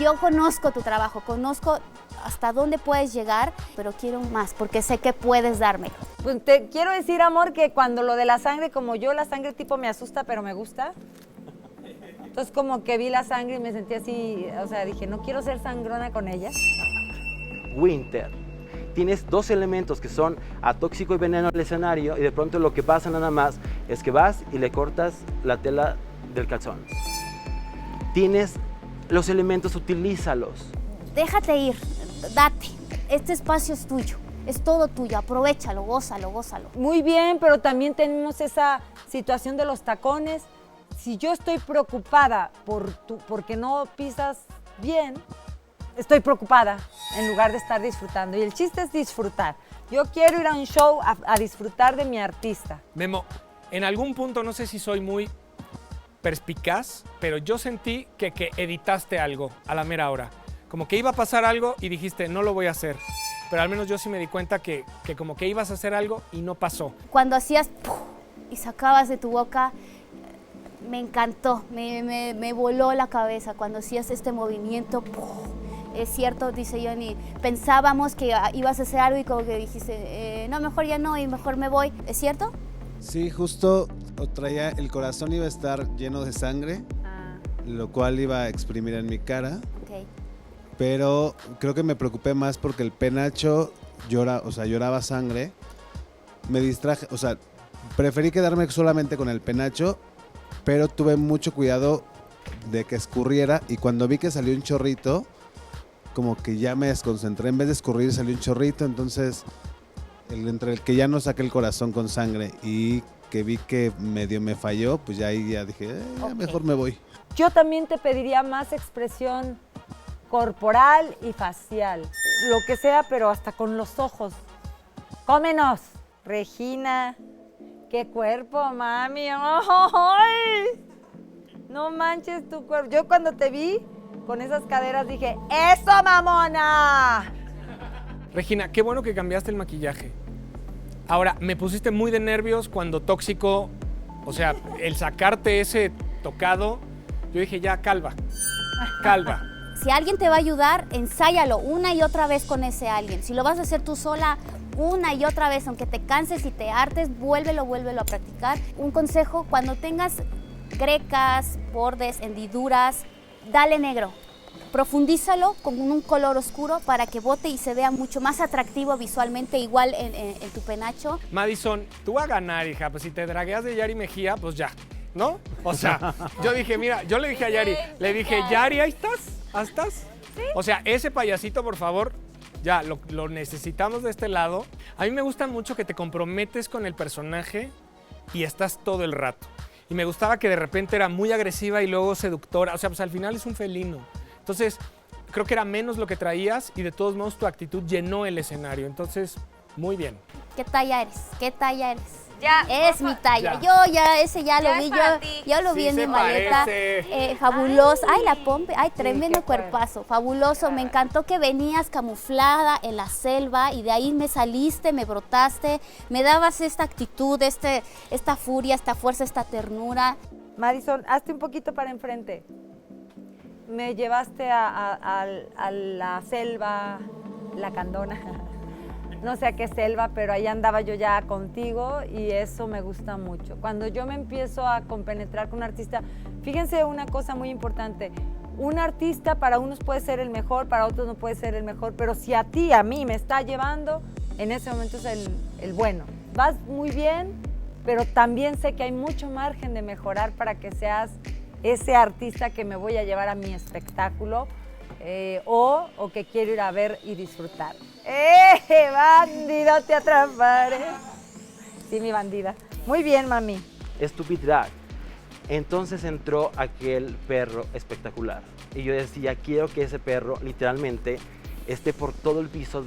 Yo conozco tu trabajo, conozco hasta dónde puedes llegar, pero quiero más porque sé que puedes darme. Pues te quiero decir, amor, que cuando lo de la sangre, como yo, la sangre tipo me asusta, pero me gusta. Entonces como que vi la sangre y me sentí así, o sea, dije, no quiero ser sangrona con ella. Winter. Tienes 2 elementos que son atóxico y veneno al escenario y de pronto lo que pasa nada más es que vas y le cortas la tela del calzón. Tienes los elementos, utilízalos. Déjate ir, date. Este espacio es tuyo, es todo tuyo, aprovéchalo, gózalo. Muy bien, pero también tenemos esa situación de los tacones. Si yo estoy preocupada porque no pisas bien, estoy preocupada en lugar de estar disfrutando. Y el chiste es disfrutar. Yo quiero ir a un show a disfrutar de mi artista. Memo, en algún punto, no sé si soy muy perspicaz, pero yo sentí que editaste algo a la mera hora. Como que iba a pasar algo y dijiste, no lo voy a hacer. Pero al menos yo sí me di cuenta que como que ibas a hacer algo y no pasó. Cuando hacías ¡puf! Y sacabas de tu boca, me encantó, me voló la cabeza cuando hacías este movimiento. ¡Puf! Es cierto, dice Johnny, pensábamos que ibas a hacer algo y como que dijiste, no, mejor ya no y mejor me voy. ¿Es cierto? Sí, justo traía, el corazón iba a estar lleno de sangre, lo cual iba a exprimir en mi cara. Ok. Pero creo que me preocupé más porque el penacho lloraba sangre. Me distraje, o sea, preferí quedarme solamente con el penacho, pero tuve mucho cuidado de que escurriera y cuando vi que salió un chorrito, como que ya me desconcentré, en vez de escurrir salió un chorrito, entonces entre el que ya no saqué el corazón con sangre y que vi que medio me falló, pues ya ahí ya dije, ya mejor me voy. Yo también te pediría más expresión corporal y facial, lo que sea, pero hasta con los ojos. ¡Cómenos! Regina, qué cuerpo, mami. ¡Ay! No manches tu cuerpo. Yo cuando te vi con esas caderas dije, ¡eso, mamona! Regina, qué bueno que cambiaste el maquillaje. Ahora, me pusiste muy de nervios cuando Tóxico, o sea, el sacarte ese tocado, yo dije, ya, calva. Si alguien te va a ayudar, ensáyalo una y otra vez con ese alguien. Si lo vas a hacer tú sola, una y otra vez, aunque te canses y te hartes, vuélvelo a practicar. Un consejo, cuando tengas grecas, bordes, hendiduras, dale negro. Profundízalo con un color oscuro para que bote y se vea mucho más atractivo visualmente, igual en tu penacho. Madison, tú vas a ganar, hija, pues si te dragueas de Yari Mejía, pues ya, ¿no? O sea, yo dije, mira, yo le dije a Yari, Yari, ahí estás. ¿Sí? O sea, ese payasito, por favor, ya, lo necesitamos de este lado. A mí me gusta mucho que te comprometes con el personaje y estás todo el rato. Y me gustaba que de repente era muy agresiva y luego seductora. O sea, pues al final es un felino. Entonces, creo que era menos lo que traías y de todos modos tu actitud llenó el escenario. Entonces, muy bien. ¿Qué talla eres? Ya, es mi talla. Ya. Ese ya lo vi, yo lo vi en mi maleta. Fabuloso. Ay, la pompe. Ay, tremendo cuerpazo. Fabuloso. Me encantó que venías camuflada en la selva y de ahí me saliste, me brotaste, me dabas esta actitud, esta furia, esta fuerza, esta ternura. Madison, hazte un poquito para enfrente. Me llevaste a la selva, la Candona. No sé a qué selva, pero ahí andaba yo ya contigo y eso me gusta mucho. Cuando yo me empiezo a compenetrar con un artista, fíjense una cosa muy importante, un artista para unos puede ser el mejor, para otros no puede ser el mejor, pero si a mí me está llevando, en ese momento es el bueno. Vas muy bien, pero también sé que hay mucho margen de mejorar para que seas ese artista que me voy a llevar a mi espectáculo o que quiero ir a ver y disfrutar. Bandido, te atraparé. Sí, mi bandida. Muy bien, mami. Stupid Drag. Entonces entró aquel perro espectacular. Y yo decía, quiero que ese perro literalmente esté por todo el piso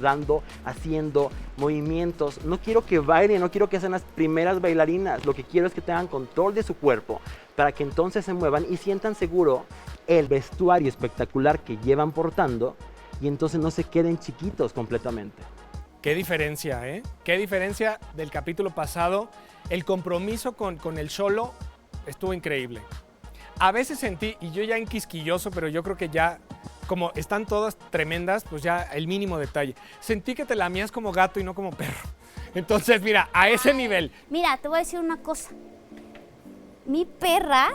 haciendo movimientos. No quiero que bailen, no quiero que sean las primeras bailarinas. Lo que quiero es que tengan control de su cuerpo para que entonces se muevan y sientan seguro el vestuario espectacular que llevan portando y entonces no se queden chiquitos completamente. Qué diferencia, ¿eh? Qué diferencia del capítulo pasado. El compromiso con el Xolo estuvo increíble. A veces sentí, y yo ya en quisquilloso, pero yo creo que ya, como están todas tremendas, pues ya el mínimo detalle. Sentí que te lamías como gato y no como perro. Entonces, mira, a ese nivel. Mira, te voy a decir una cosa. Mi perra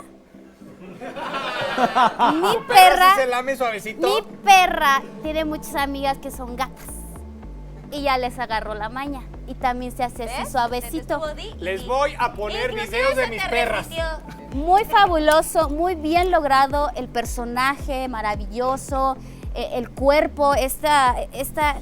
se lame suavecito. Mi perra tiene muchas amigas que son gatas. Y ya les agarró la maña. Y también se hace así suavecito. Les voy a poner videos de mis perras. Muy fabuloso, muy bien logrado. El personaje, maravilloso. El cuerpo, esta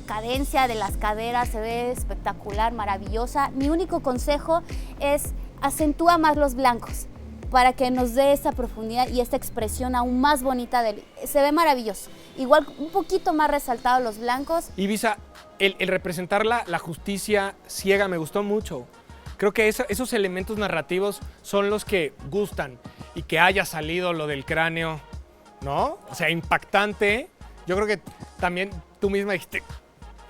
cadencia de las caderas se ve espectacular, maravillosa. Mi único consejo es acentúa más los blancos para que nos dé esa profundidad y esta expresión aún más bonita. Se ve maravilloso. Igual un poquito más resaltados los blancos. Ibiza, el representar la justicia ciega me gustó mucho. Creo que esos elementos narrativos son los que gustan. Y que haya salido lo del cráneo, ¿no? O sea, impactante. Yo creo que también tú misma dijiste,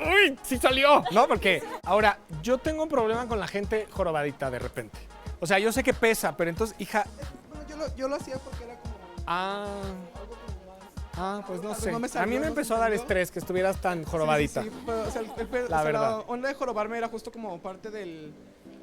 ¡uy, sí salió! ¿No? Porque ahora, yo tengo un problema con la gente jorobadita de repente. O sea, yo sé que pesa, pero entonces, hija... Bueno, yo lo hacía porque era como... Ah... algo como más... Ah, pues no Pues sé. no me salió, a mí me no empezó se a dar salió. estrés que estuvieras tan jorobadita. Sí, pero, o sea, La verdad. La onda de jorobarme era justo como parte del...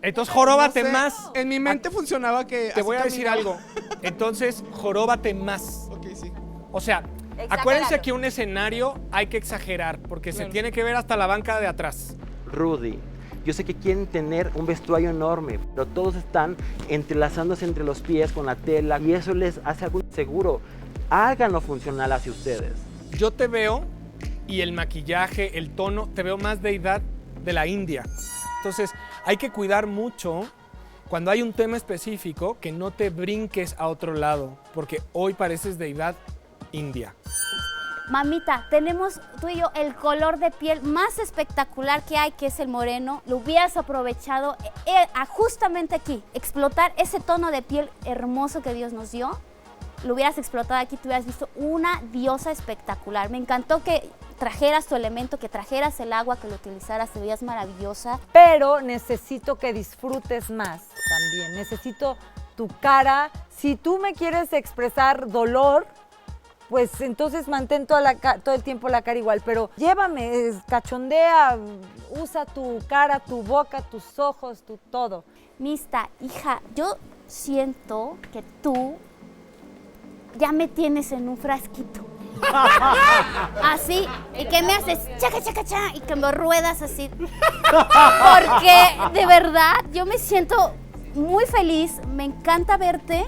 Entonces, joróbate No sé, más. En mi mente funcionaba que... Te así voy a decir caminaba. algo. Entonces, joróbate más. Ok, sí. O sea, acuérdense que un escenario hay que exagerar porque se tiene que ver hasta la banca de atrás. Rudy, yo sé que quieren tener un vestuario enorme, pero todos están entrelazándose entre los pies con la tela y eso les hace algo inseguro. Háganlo funcional hacia ustedes. Yo te veo y el maquillaje, el tono, te veo más deidad de la India. Entonces, hay que cuidar mucho cuando hay un tema específico que no te brinques a otro lado, porque hoy pareces deidad india. Mamita, tenemos tú y yo el color de piel más espectacular que hay, que es el moreno. Lo hubieras aprovechado justamente aquí, explotar ese tono de piel hermoso que Dios nos dio. Lo hubieras explotado aquí, tú hubieras visto una diosa espectacular. Me encantó que trajeras tu elemento, que trajeras el agua, que lo utilizaras, te veías maravillosa. Pero necesito que disfrutes más también. Necesito tu cara. Si tú me quieres expresar dolor, pues entonces mantén todo el tiempo la cara igual. Pero llévame, cachondea, usa tu cara, tu boca, tus ojos, tu todo. Mista, hija, yo siento que tú ya me tienes en un frasquito. Así, y que me haces chaca, chaca, chaca, y que me ruedas así. Porque de verdad yo me siento muy feliz, me encanta verte,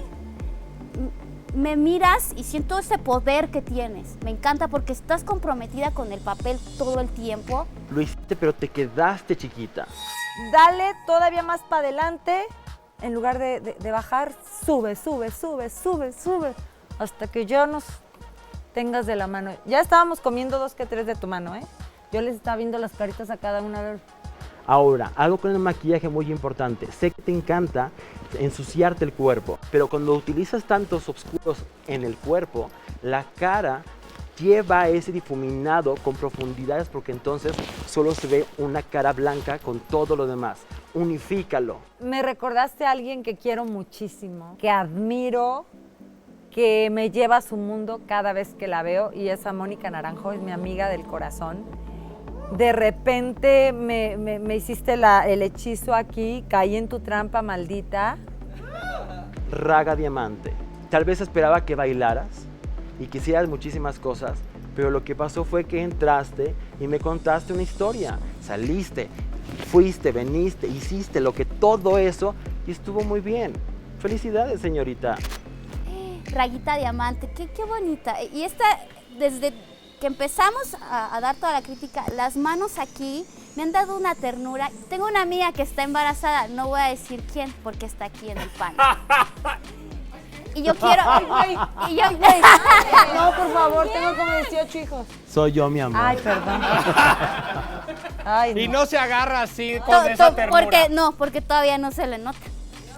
me miras y siento ese poder que tienes. Me encanta porque estás comprometida con el papel todo el tiempo. Lo hiciste, pero te quedaste chiquita. Dale todavía más para adelante, en lugar de bajar, sube, sube, sube, sube, sube, hasta que ya nos tengas de la mano. Ya estábamos comiendo 2 que 3 de tu mano, ¿eh? Yo les estaba viendo las caritas a cada una. A ver. Ahora, algo con el maquillaje muy importante. Sé que te encanta ensuciarte el cuerpo, pero cuando utilizas tantos oscuros en el cuerpo, la cara lleva ese difuminado con profundidades porque entonces solo se ve una cara blanca con todo lo demás. Unifícalo. Me recordaste a alguien que quiero muchísimo, que admiro, que me lleva a su mundo cada vez que la veo, y es a Mónica Naranjo, es mi amiga del corazón. De repente me hiciste el hechizo aquí, caí en tu trampa maldita. Raga Diamante. Tal vez esperaba que bailaras y quisieras muchísimas cosas, pero lo que pasó fue que entraste y me contaste una historia. Saliste, fuiste, veniste, hiciste lo que todo eso y estuvo muy bien. Felicidades, señorita. Raguita Diamante, qué bonita. Y esta, desde que empezamos a dar toda la crítica, las manos aquí me han dado una ternura. Tengo una amiga que está embarazada, no voy a decir quién porque está aquí en el panel. Y yo quiero... No, por favor, tengo como 18 hijos. Soy yo, mi amor. Ay, perdón. Ay, no. Y no se agarra así con esa ternura. Porque todavía no se le nota.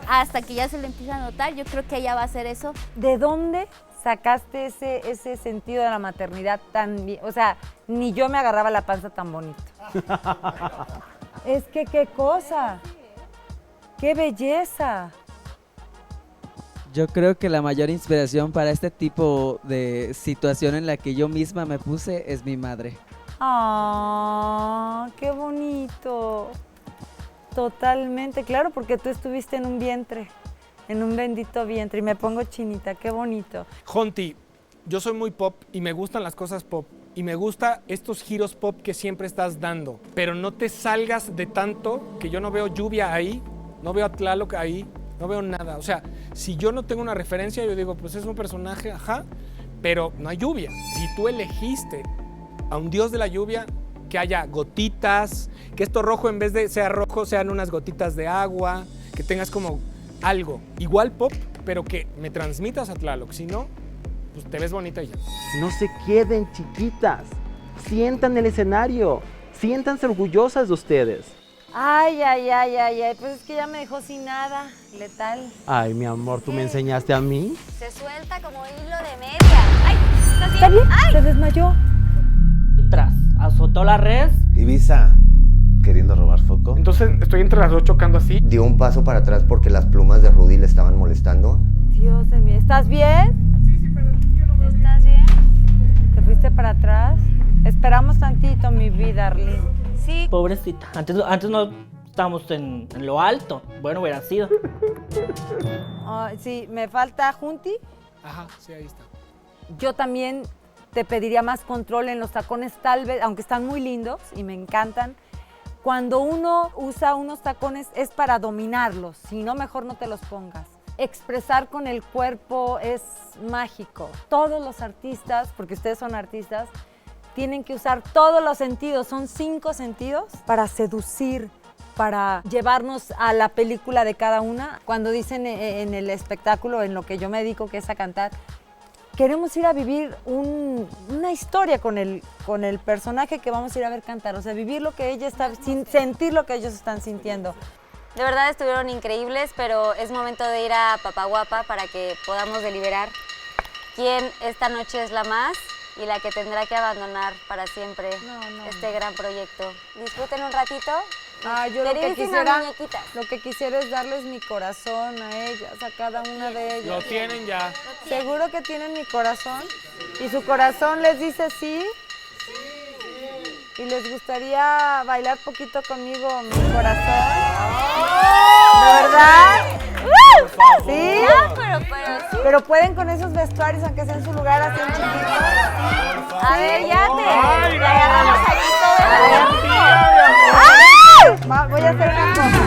Hasta que ya se le empieza a notar, yo creo que ella va a hacer eso. ¿De dónde sacaste ese sentido de la maternidad tan bien? O sea, ni yo me agarraba la panza tan bonito. Es que qué cosa, qué belleza. Yo creo que la mayor inspiración para este tipo de situación en la que yo misma me puse es mi madre. ¡Ah, qué bonito! Totalmente, claro, porque tú estuviste en un vientre, en un bendito vientre, y me pongo chinita, qué bonito. Jonti, yo soy muy pop y me gustan las cosas pop. Y me gusta estos giros pop que siempre estás dando. Pero no te salgas de tanto que yo no veo lluvia ahí, no veo a Tlaloc ahí, no veo nada. O sea, si yo no tengo una referencia, yo digo, pues es un personaje, ajá, pero no hay lluvia. Y tú elegiste a un dios de la lluvia, que haya gotitas, que esto rojo en vez de ser rojo sean unas gotitas de agua, que tengas como algo, igual pop, pero que me transmitas a Tlaloc, si no, pues te ves bonita y ya. No se queden chiquitas, sientan el escenario, siéntanse orgullosas de ustedes. Ay, pues es que ya me dejó sin nada, letal. Ay, mi amor, ¿tú me enseñaste a mí? Se suelta como hilo de media. ¡Ay! ¿Estás bien? ¡Ay! Se desmayó. Tras, azotó la red. Ibiza, queriendo robar foco. Entonces estoy entre las dos chocando así. Dio un paso para atrás porque las plumas de Rudy le estaban molestando. Dios de mí, ¿estás bien? ¿Estás bien? echaste para atrás. Esperamos tantito, mi vida, Arlene. Sí. Pobrecita. Antes no estábamos en lo alto. Bueno, hubiera sido. Sí, me falta Junti. Ajá, sí, ahí está. Yo también te pediría más control en los tacones, tal vez, aunque están muy lindos y me encantan. Cuando uno usa unos tacones es para dominarlos, si no, mejor no te los pongas. Expresar con el cuerpo es mágico. Todos los artistas, porque ustedes son artistas, tienen que usar todos los sentidos, son 5 sentidos para seducir, para llevarnos a la película de cada una. Cuando dicen en el espectáculo, en lo que yo me dedico, que es a cantar, queremos ir a vivir una historia con el personaje que vamos a ir a ver cantar, o sea, vivir lo que ella está, sentir lo que ellos están sintiendo. De verdad estuvieron increíbles, pero es momento de ir a Papaguapa para que podamos deliberar quién esta noche es la más y la que tendrá que abandonar para siempre este gran proyecto. Disfruten un ratito. Yo lo que quisiera es darles mi corazón a ellas, a cada una de ellas. Lo tienen ya. ¿Seguro que tienen mi corazón? ¿Y su corazón les dice sí? ¿Y les gustaría bailar poquito conmigo mi corazón? ¿De verdad? ¿Sí? Pero pueden con esos vestuarios, aunque sea en su lugar así en chiquito. A ver, ya te agarramos aquí todo el Voy a hacer una cosa.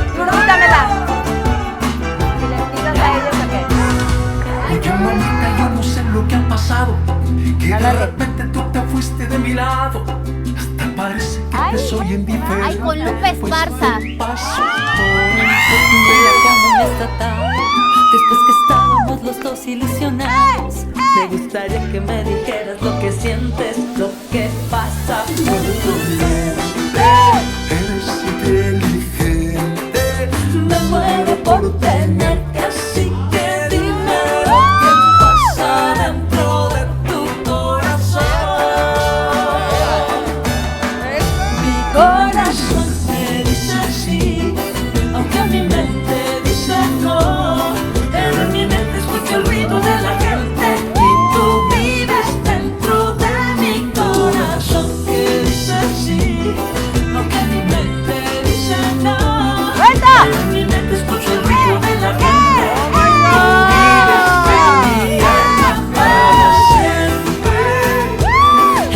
Disfrútamela. Y les pidas a ellos a qué. Oye, mamita, yo no sé lo que ha pasado, que de repente tú te fuiste de mi lado. Hasta parece que te soy indiferente. Ay, con Lupe Esparza. Después que estábamos los dos ilusionados, me gustaría que me dijeras lo que sientes, lo que pasa por tu mente. Eres inteligente, Me muero por tenerte, así que dime lo que pasa dentro de tu corazón. Mi corazón me dice sí, aunque mi mente dice no. Pero en mi mente escucho el ruido de la gente y tú vives dentro de mi corazón que dice sí, aunque mi mente dice no. ¡Cuenta! Pero en mi mente escucho el ruido de la gente y tú vives en mi alma para siempre.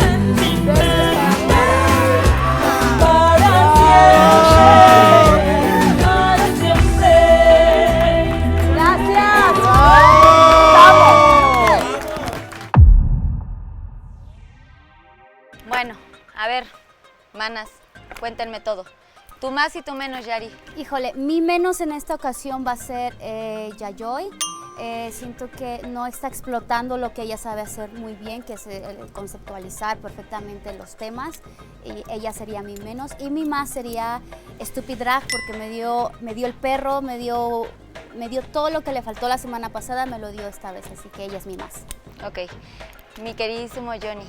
En mi mente para siempre. Gracias. Bueno, a ver, manas, cuéntenme todo. Tu más y tu menos, Yari. Híjole, mi menos en esta ocasión va a ser Yayoi. Siento que no está explotando lo que ella sabe hacer muy bien, que es conceptualizar perfectamente los temas. Y ella sería mi menos. Y mi más sería Stupid Drag, porque me dio el perro, me dio todo lo que le faltó la semana pasada, me lo dio esta vez. Así que ella es mi más. Ok, mi queridísimo Johnny.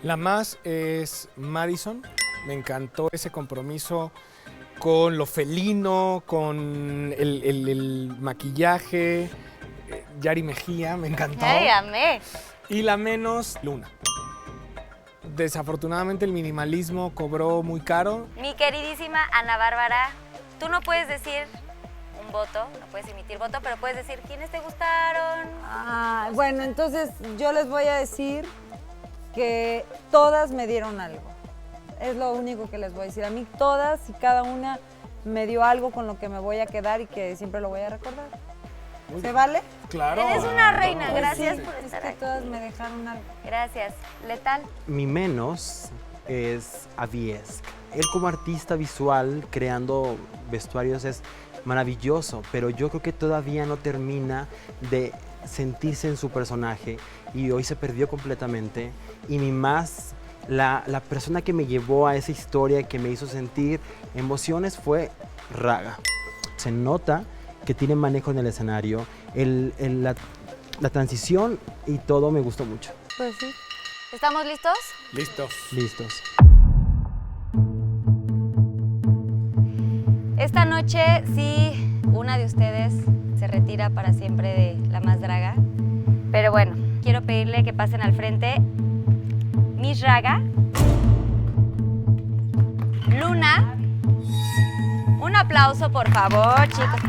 La más es Madison. Me encantó ese compromiso con lo felino, con el maquillaje. Yari Mejía, me encantó. ¡Ay, amé! Y la menos, Luna. Desafortunadamente el minimalismo cobró muy caro. Mi queridísima Ana Bárbara, tú no puedes decir un voto, no puedes emitir voto, pero puedes decir quiénes te gustaron. Bueno, entonces yo les voy a decir que todas me dieron algo. Es lo único que les voy a decir. A mí todas y cada una me dio algo con lo que me voy a quedar y que siempre lo voy a recordar. ¿Se vale? Claro. Eres una reina, Pues gracias sí, por es estar que aquí. todas me dejaron algo. Gracias. Letal. Mi menos es Aviesk. Él como artista visual, creando vestuarios, es maravilloso, pero yo creo que todavía no termina de sentirse en su personaje y hoy se perdió completamente. Y mi más, la persona que me llevó a esa historia, que me hizo sentir emociones, fue Raga. Se nota que tiene manejo en el escenario, la transición y todo me gustó mucho. Pues sí. ¿Estamos listos? Listos. Listos. Esta noche sí, una una de ustedes se retira para siempre de La Más Draga. Pero bueno, quiero pedirle que pasen al frente Miss Raga, Luna. Un aplauso, por favor, chicos.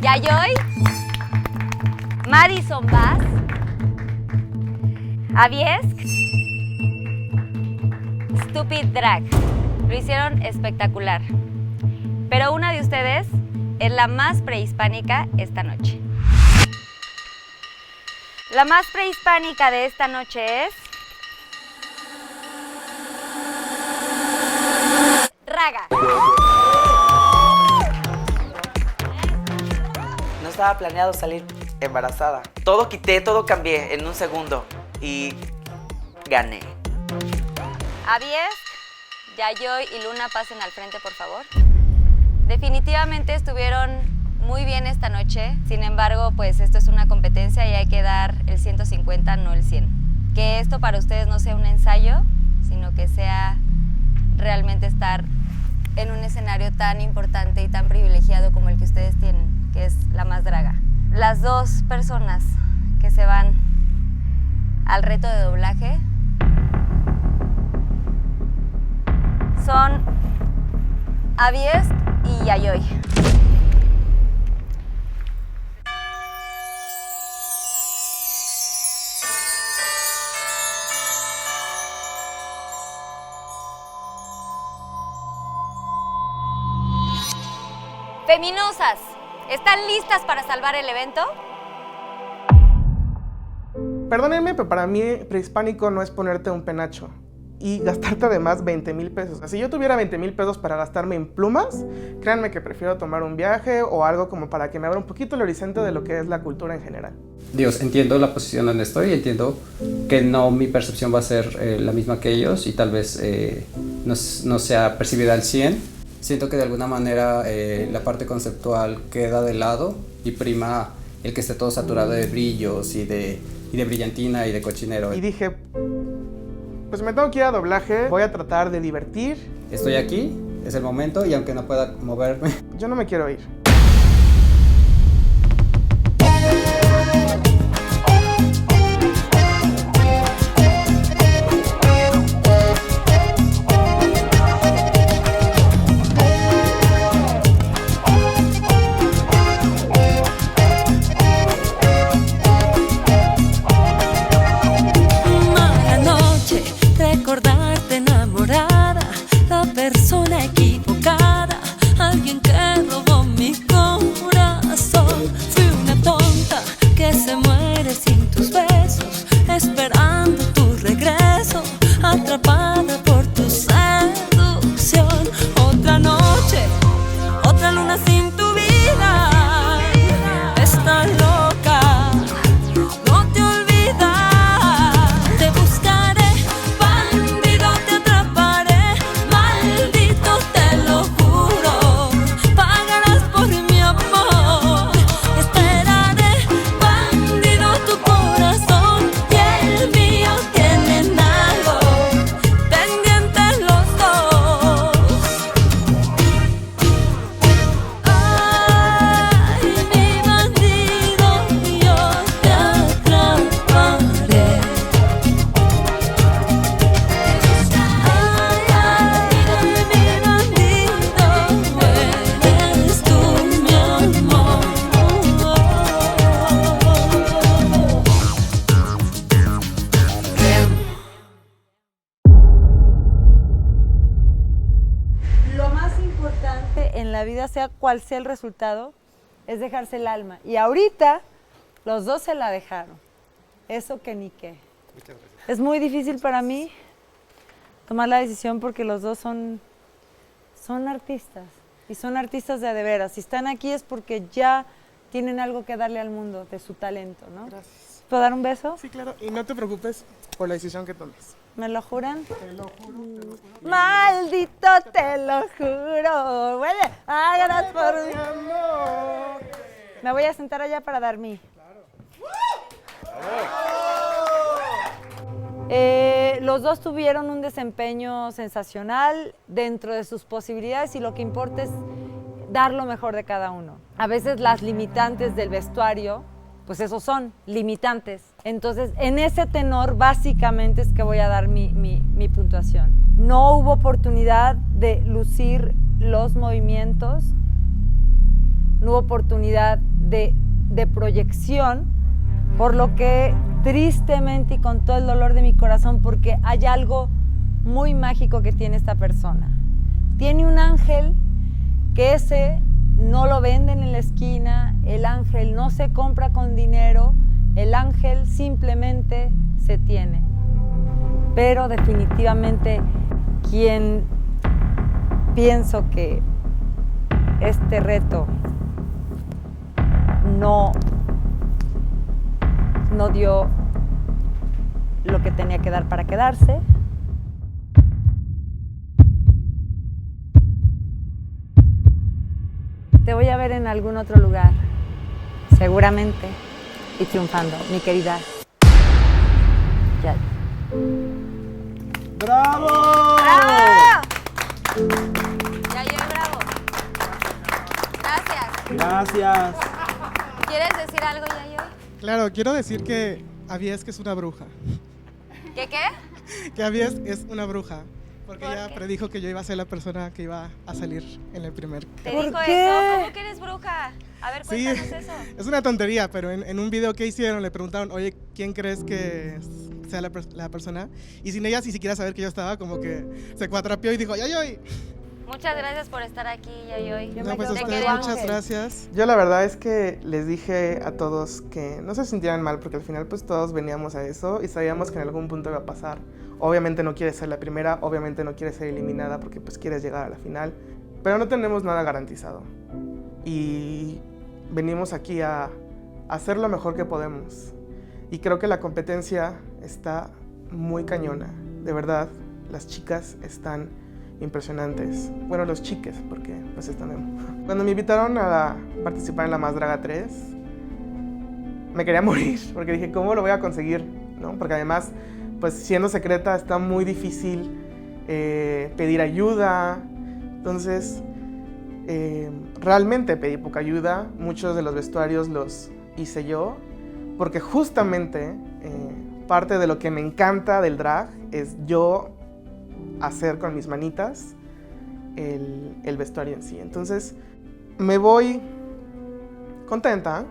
Yayoi, Madison Bass, Aviesk, Stupid Drag. Lo hicieron espectacular. Pero una de ustedes es la más prehispánica esta noche. La más prehispánica de esta noche es... Raga. No estaba planeado salir embarazada. Todo quité, todo cambié en un segundo y gané. Aviesk, Yayoi y Luna, pasen al frente, por favor. Definitivamente estuvieron muy bien esta noche. Sin embargo, pues esto es una competencia y hay que dar el 150, no el 100. Que esto para ustedes no sea un ensayo, sino que sea realmente estar en un escenario tan importante y tan privilegiado como el que ustedes tienen, que es La Más Draga. Las dos personas que se van al reto de doblaje son Aviesk y Yayoi. Feminosas, ¿están listas para salvar el evento? Perdónenme, pero para mí prehispánico no es ponerte un penacho y gastarte además 20,000 pesos. Si yo tuviera 20,000 pesos para gastarme en plumas, créanme que prefiero tomar un viaje o algo como para que me abra un poquito el horizonte de lo que es la cultura en general. Dios, entiendo la posición donde estoy, entiendo que no, mi percepción va a ser la misma que ellos y tal vez no sea percibida al 100. Siento que de alguna manera la parte conceptual queda de lado y prima el que esté todo saturado de brillos y de brillantina y de cochinero. Y dije, pues me tengo que ir a doblaje, voy a tratar de divertir. Estoy aquí, es el momento y aunque no pueda moverme. Yo no me quiero ir. Recordarte enamorada, la persona equivocada, alguien que robó mi corazón. Fui una tonta que se muere sin tus besos, esperando tu regreso, atrapada por tu seducción. Otra noche, otra luna sin tu vida, estás loca, no te olvidas, te buscaré. Sea cual sea el resultado, es dejarse el alma. Y ahorita, los dos se la dejaron. Eso que ni qué. Es muy difícil para mí tomar la decisión porque los dos son artistas. Y son artistas de veras. Si están aquí es porque ya tienen algo que darle al mundo de su talento, ¿no? Gracias. ¿Puedo dar un beso? Sí, claro. Y no te preocupes por la decisión que tomes. ¿Me lo juran? Te lo juro. Maldito, te lo juro. Huele, hágalas por mi amor. Me voy a sentar allá para dar mi. Los dos tuvieron un desempeño sensacional dentro de sus posibilidades y lo que importa es dar lo mejor de cada uno. A veces las limitantes del vestuario, pues esos son limitantes. Entonces, en ese tenor, básicamente es que voy a dar mi puntuación. No hubo oportunidad de lucir los movimientos, no hubo oportunidad de proyección, por lo que tristemente y con todo el dolor de mi corazón, porque hay algo muy mágico que tiene esta persona. Tiene un ángel que ese no lo venden en la esquina, el ángel no se compra con dinero, el ángel simplemente se tiene. Pero definitivamente quien pienso que este reto no dio lo que tenía que dar para quedarse. Te voy a ver en algún otro lugar, seguramente, y triunfando, mi querida Yayo. ¡Bravo! ¡Bravo! Yayo, bravo. Gracias. Gracias. ¿Quieres decir algo, Yayo? Claro, quiero decir que Avies que es una bruja. ¿Qué? Que Avies es una bruja. Porque ¿Por ella qué? predijo que yo iba a ser la persona que iba a salir en el primer. ¿Te dijo eso? ¿Cómo que eres bruja? A ver, Sí, cuéntanos eso. es una tontería, pero en un video que hicieron le preguntaron, oye, ¿quién crees que sea la persona? Y sin ella, ni siquiera saber que yo estaba, como que se cuatrapeó y dijo, ¡ay! Muchas gracias por estar aquí, Yayoy. No, pues a Te ustedes queremos. muchas gracias. Yo la verdad es que les dije a todos que no se sintieran mal, porque al final pues todos veníamos a eso y sabíamos que en algún punto iba a pasar. Obviamente no quieres ser la primera, obviamente no quieres ser eliminada porque pues quieres llegar a la final, pero no tenemos nada garantizado. Y venimos aquí a hacer lo mejor que podemos. Y creo que la competencia está muy cañona. De verdad, las chicas están impresionantes. Bueno, los chiques, porque pues están... Cuando me invitaron a participar en La Más Draga 3, me quería morir, porque dije, ¿cómo lo voy a conseguir? ¿No? Porque además, pues siendo secreta está muy difícil pedir ayuda. Entonces, realmente pedí poca ayuda. Muchos de los vestuarios los hice yo, porque justamente parte de lo que me encanta del drag es yo hacer con mis manitas el vestuario en sí. Entonces me voy contenta,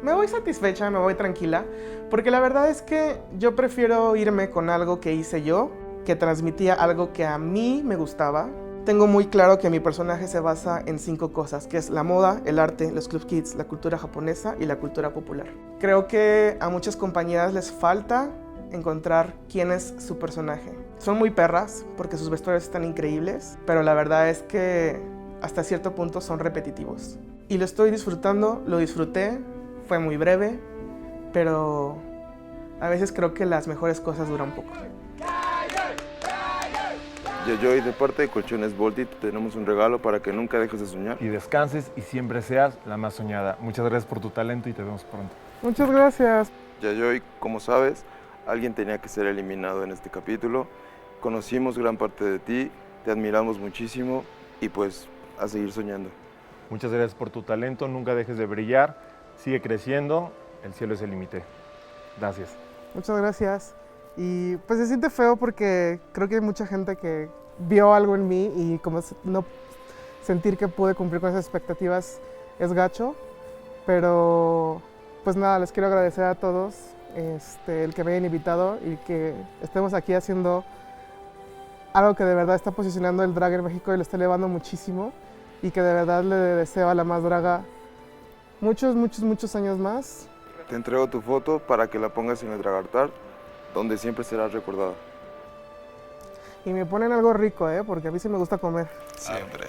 me voy satisfecha, me voy tranquila, porque la verdad es que yo prefiero irme con algo que hice yo, que transmitía algo que a mí me gustaba. Tengo muy claro que mi personaje se basa en 5 cosas, que es la moda, el arte, los club kids, la cultura japonesa y la cultura popular. Creo que a muchas compañeras les falta encontrar quién es su personaje. Son muy perras porque sus vestuarios están increíbles, pero la verdad es que hasta cierto punto son repetitivos. Y lo estoy disfrutando, lo disfruté, fue muy breve, pero a veces creo que las mejores cosas duran poco. Yayoy, de parte de Colchones Volti, tenemos un regalo para que nunca dejes de soñar. Y descanses y siempre seas la más soñada. Muchas gracias por tu talento y te vemos pronto. Muchas gracias. Yayoy, como sabes, alguien tenía que ser eliminado en este capítulo. Conocimos gran parte de ti, te admiramos muchísimo y pues a seguir soñando. Muchas gracias por tu talento, nunca dejes de brillar, sigue creciendo, el cielo es el límite. Gracias. Muchas gracias. Y pues se siente feo porque creo que hay mucha gente que vio algo en mí y como no sentir que pude cumplir con esas expectativas es gacho. Pero pues nada, les quiero agradecer a todos el que me hayan invitado y que estemos aquí haciendo algo que de verdad está posicionando el drag en México y lo está elevando muchísimo y que de verdad le deseo a La Más Draga muchos años más. Te entrego tu foto para que la pongas en el Dragartar, donde siempre serás recordada. Y me ponen algo rico, porque a mí sí me gusta comer. Siempre.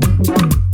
Thank you.